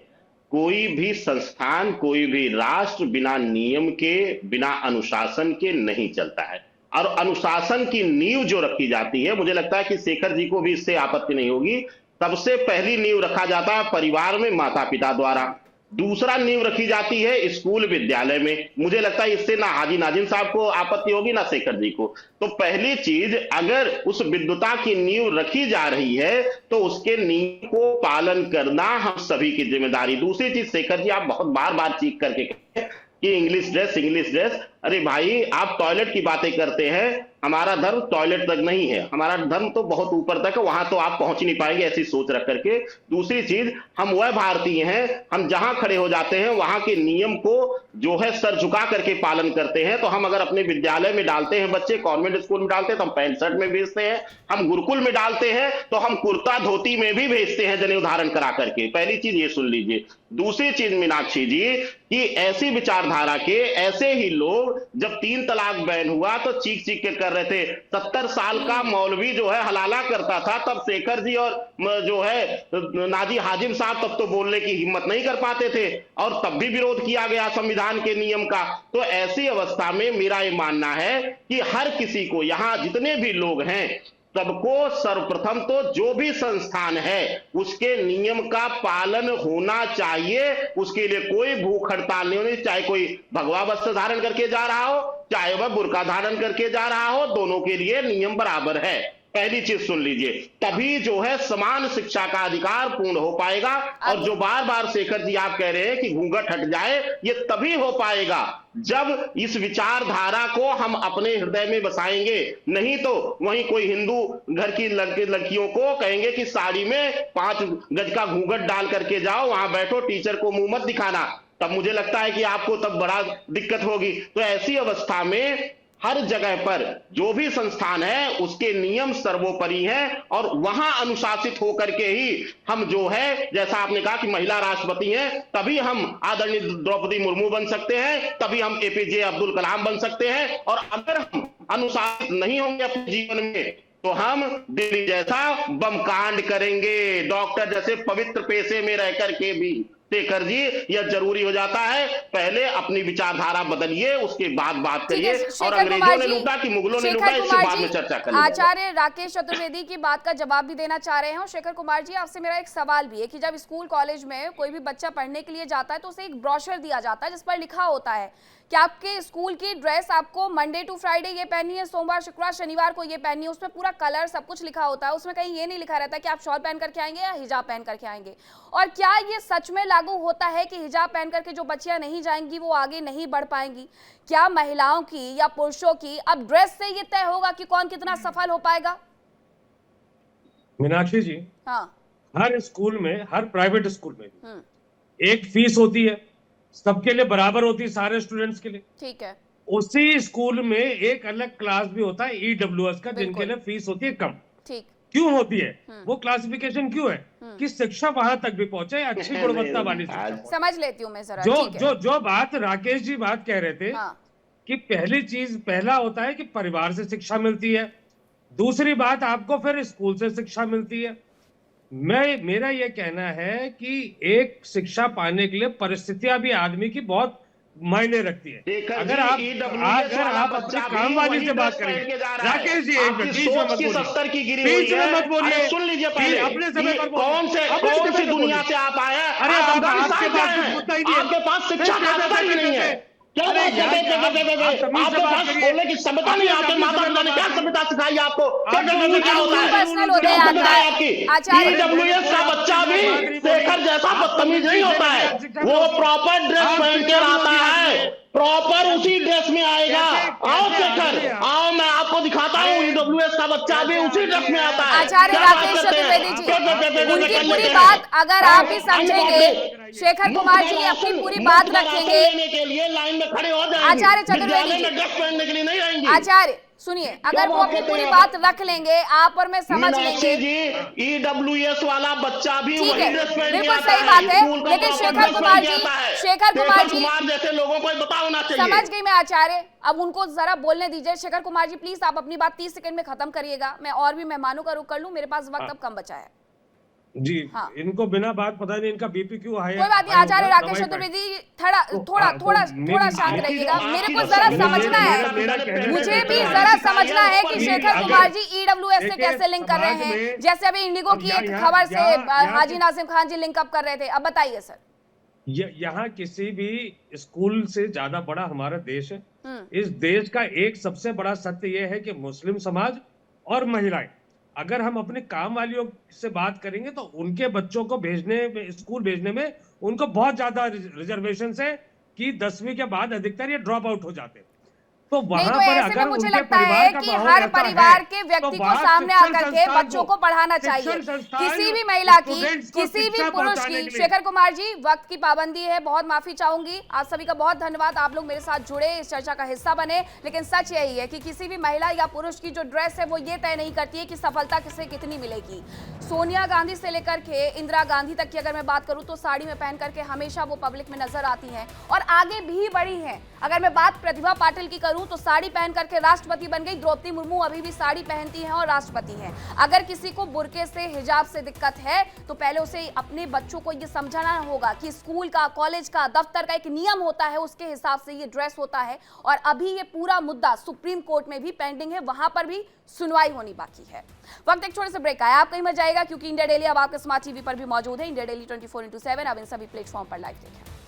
कोई भी संस्थान, कोई भी राष्ट्र बिना नियम के, बिना अनुशासन के नहीं चलता है, और अनुशासन की नींव जो रखी जाती है, मुझे लगता है कि शेखर जी को भी इससे आपत्ति नहीं होगी। सबसे पहली नींव रखा जाता है परिवार में, माता पिता द्वारा। दूसरा नींव रखी जाती है स्कूल विद्यालय में। मुझे लगता है इससे ना हाजी नाजिम साहब को आपत्ति होगी ना शेखर जी को। तो पहली चीज, अगर उस विद्वता की नींव रखी जा रही है तो उसके नींव को पालन करना हम सभी की जिम्मेदारी। दूसरी चीज, शेखर जी आप बहुत बार बार चीख करके कहते कि इंग्लिश ड्रेस। अरे भाई, आप टॉयलेट की बातें करते हैं, हमारा धर्म टॉयलेट तक नहीं है, हमारा धर्म तो बहुत ऊपर तक है, वहां तो आप पहुंच नहीं पाएंगे, ऐसी सोच रख करके। दूसरी चीज, हम वह भारतीय हैं, हम जहां खड़े हो जाते हैं वहां के नियम को जो है सर झुका करके पालन करते हैं। तो हम अगर अपने विद्यालय में डालते हैं बच्चे, कॉन्वेंट स्कूल में डालते हैं तो हम पैंट शर्ट में भेजते हैं, हम गुरुकुल में डालते हैं तो हम कुर्ता धोती में भी भेजते हैं जनेऊ धारण करा करके। पहली चीज ये सुन लीजिए। दूसरी चीज मीनाक्षी जी, कि ऐसी विचारधारा के ऐसे ही लोग जब 3 तलाक बैन हुआ तो चीख चीख के कर रहे थे। 70 साल का मौलवी जो है हलाला करता था, तब शेखर जी और जो है नाजी हाजिम साहब तब तो बोलने की हिम्मत नहीं कर पाते थे, और तब भी विरोध किया गया संविधान के नियम का। तो ऐसी अवस्था में मेरा ये मानना है कि हर किसी को, यहां जितने भी लोग हैं, सबको सर्वप्रथम तो जो भी संस्थान है उसके नियम का पालन होना चाहिए। उसके लिए कोई भूख हड़ताल नहीं होनी, चाहे कोई भगवा वस्त्र धारण करके जा रहा हो, चाहे वह बुर्का धारण करके जा रहा हो, दोनों के लिए नियम बराबर है। पहली चीज सुन लीजिए, तभी जो है समान शिक्षा का अधिकार पूर्ण हो पाएगा। और जो बार बार शेखर जी आप कह रहे हैं कि घूंघट हट जाए, ये तभी हो पाएगा जब इस विचारधारा को हम अपने हृदय में बसाएंगे। नहीं तो वहीं कोई हिंदू घर की लड़कियों को कहेंगे कि साड़ी में 5 गज का घूंघट डाल करके जाओ, वहां बैठो, टीचर को मुंह मत दिखाना। तब मुझे लगता है कि आपको तब बड़ा दिक्कत होगी। तो ऐसी अवस्था में हर जगह पर जो भी संस्थान है उसके नियम सर्वोपरि हैं, और वहां अनुशासित होकर के ही हम जो है, जैसा आपने कहा कि महिला राष्ट्रपति हैं, तभी हम आदरणीय द्रौपदी मुर्मू बन सकते हैं, तभी हम एपीजे अब्दुल कलाम बन सकते हैं। और अगर हम अनुशासित नहीं होंगे अपने जीवन में, तो हम दिल्ली जैसा बम कांड करेंगे। डॉक्टर जैसे पवित्र पेशे में रह करके भी शेखर जी, यह जरूरी हो जाता है, पहले अपनी विचारधारा बदलिए, उसके बाद बात करिए। और अंग्रेजों ने लूटा कि मुगलों ने लूटा, इससे बाद में चर्चा करेंगे। आचार्य राकेश चतुर्वेदी की बात का जवाब भी देना चाह रहे हैं। और शेखर कुमार जी, आपसे मेरा एक सवाल भी है कि जब स्कूल कॉलेज में कोई भी बच्चा पढ़ने के लिए जाता है तो उसे एक ब्रोशर दिया जाता है जिस पर लिखा होता है कि आपके स्कूल की ड्रेस आपको मंडे टू फ्राइडे ये पहननी है, सोमवार शुक्रवार शनिवार को ये पहननी है। उसमें पूरा कलर सब कुछ लिखा होता है, उसमें कहीं ये नहीं लिखा रहता कि आप शॉल पहन करके आएंगे या हिजाब पहन करके आएंगे। और क्या ये सच में लागू होता है कि हिजाब पहन करके जो बच्चियां नहीं जाएंगी वो आगे नहीं बढ़ पाएंगी? क्या महिलाओं की या पुरुषों की अब ड्रेस से ये तय होगा कि कौन कितना सफल हो पाएगा? मीनाक्षी जी, हाँ, हर स्कूल में, हर प्राइवेट स्कूल में एक फीस होती है, सबके लिए बराबर होती है, सारे स्टूडेंट्स के लिए। ठीक है। उसी स्कूल में एक अलग क्लास भी होता है ईडब्ल्यूएस का, जिनके लिए फीस होती है कम। ठीक। क्यों होती है वो क्लासिफिकेशन? क्यों है कि शिक्षा वहां तक भी पहुंचे, अच्छी गुणवत्ता वाली शिक्षा। समझ लेती हूँ मैं जरा। जो बात राकेश जी बात कह रहे थे, हाँ। कि पहला होता है कि परिवार से शिक्षा मिलती है, दूसरी बात आपको फिर स्कूल से शिक्षा मिलती है। मेरा यह कहना है कि एक शिक्षा पाने के लिए परिस्थितियां भी आदमी की बहुत मायने रखती है। अगर आप अपने काम वाली से बात करेंगे, राकेश जी एक मिनट, बीच में मत बोलिए, सुन लीजिए पहले, अपने समय पर कौन से दुनिया से आप आए हैं? अरे आपके पास मुद्दा ही नहीं है, आपके पास शिक्षा का स्तर ही नहीं है। क्या बात करते हैं? आपके पास बोलने की सभ्यता नहीं, आपके माता पिता ने क्या सभ्यता सिखाई आपको? क्या होता है आपकी? ईडब्ल्यूएस का बच्चा भी शेखर जैसा बदतमीज नहीं होता है, वो प्रॉपर ड्रेस पहन के आता है, प्रॉपर उसी ड्रेस में आएगा। आओ शेखर, आओ, मैं आपको दिखाता हूँ, ईडब्ल्यूएस का बच्चा भी उसी ड्रेस में आता है। आचार्य राकेश चतुर्वेदी जी, उनकी पूरी बात अगर आप भी समझेंगे, शेखर कुमार जी अपनी पूरी बात रखेंगे के लिए लाइन में खड़े हो जाएंगे, आचार्य चतुर्वेदी जी ड्रेस पहनने के लिए नहीं आएंगे। आचार्य सुनिए, अगर वो अपनी पूरी बात रख लेंगे, आप और मैं समझ लेंगे। जी, ईडब्ल्यूएस वाला बच्चा भी ठीक वही है, ड्रेस पहन के बिल्कुल आता सही बात है, स्कूल का लेकिन प्रॉपर शेखर ड्रेस कुमार पहन के जी, आता है। शेखर कुमार जैसे लोगों को पता होना चाहिए। समझ गई मैं आचार्य, अब उनको जरा बोलने दीजिए। शेखर कुमार जी प्लीज आप अपनी बात 30 सेकंड में खत्म करिएगा, मैं और भी मेहमानों का रुख कर लूं, मेरे पास वक्त अब कम बचा है। जी, हाँ। इनको बिना बात पता नहीं इनका बीपी क्यों हाई है। कोई बात नहीं आचार्य राकेश चतुर्वेदी, थोड़ा शांत रहिएगा, मेरे को जरा समझना है, मुझे भी जरा समझना है कि शेखर कुमार जी ईडब्ल्यूएस से कैसे लिंक कर रहे हैं। जैसे अभी इंडिगो की एक खबर से हाजी नाजिम खान जी लिंक अप कर रहे थे, अब बताइए सर। यहाँ किसी भी स्कूल से ज्यादा बड़ा हमारा देश है। इस देश का एक सबसे बड़ा सत्य यह है कि मुस्लिम समाज और महिलाएं, अगर हम अपने काम वालियों से बात करेंगे तो उनके बच्चों को भेजने में, स्कूल भेजने में उनको बहुत ज्यादा रिजर्वेशन है कि 10वीं के बाद अधिकतर ये ड्रॉप आउट हो जाते हैं। तो वहां पर अगर मुझे लगता है कि हर परिवार के व्यक्ति को सामने आकर के बच्चों को पढ़ाना चाहिए, किसी भी महिला की, किसी भी पुरुष की। शेखर कुमार जी, वक्त की पाबंदी है, बहुत माफी चाहूंगी। आप सभी का बहुत धन्यवाद, आप लोग मेरे साथ जुड़े, इस चर्चा का हिस्सा बने। लेकिन सच यही है कि किसी भी महिला या पुरुष की जो ड्रेस है वो ये तय नहीं करती है कि सफलता किसे कितनी मिलेगी। सोनिया गांधी से लेकर के इंदिरा गांधी तक की अगर मैं बात करूं तो साड़ी में पहन करके हमेशा वो पब्लिक में नजर आती हैं और आगे भी बढ़ी हैं। अगर मैं बात प्रतिभा पाटिल की करूं तो साड़ी पहन करके राष्ट्रपति बन गई। द्रौपदी मुर्मू अभी भी साड़ी पहनती हैं और राष्ट्रपति हैं। अगर किसी को बुर्के से, हिजाब से दिक्कत है तो पहले उसे अपने बच्चों को ये समझाना होगा कि स्कूल का, कॉलेज का, दफ्तर का एक नियम होता है, उसके हिसाब से ये ड्रेस होता है। और अभी ये पूरा मुद्दा सुप्रीम कोर्ट में भी पेंडिंग है, वहां पर भी सुनवाई होनी बाकी है। वक्त एक छोटे से ब्रेक का है, आप कहीं मत जाएगा क्योंकि इंडिया डेली अब आपके स्मार्ट टीवी पर भी मौजूद है। इंडिया डेली 24/7 अब इन सभी प्लेटफॉर्म पर लाइव देखें।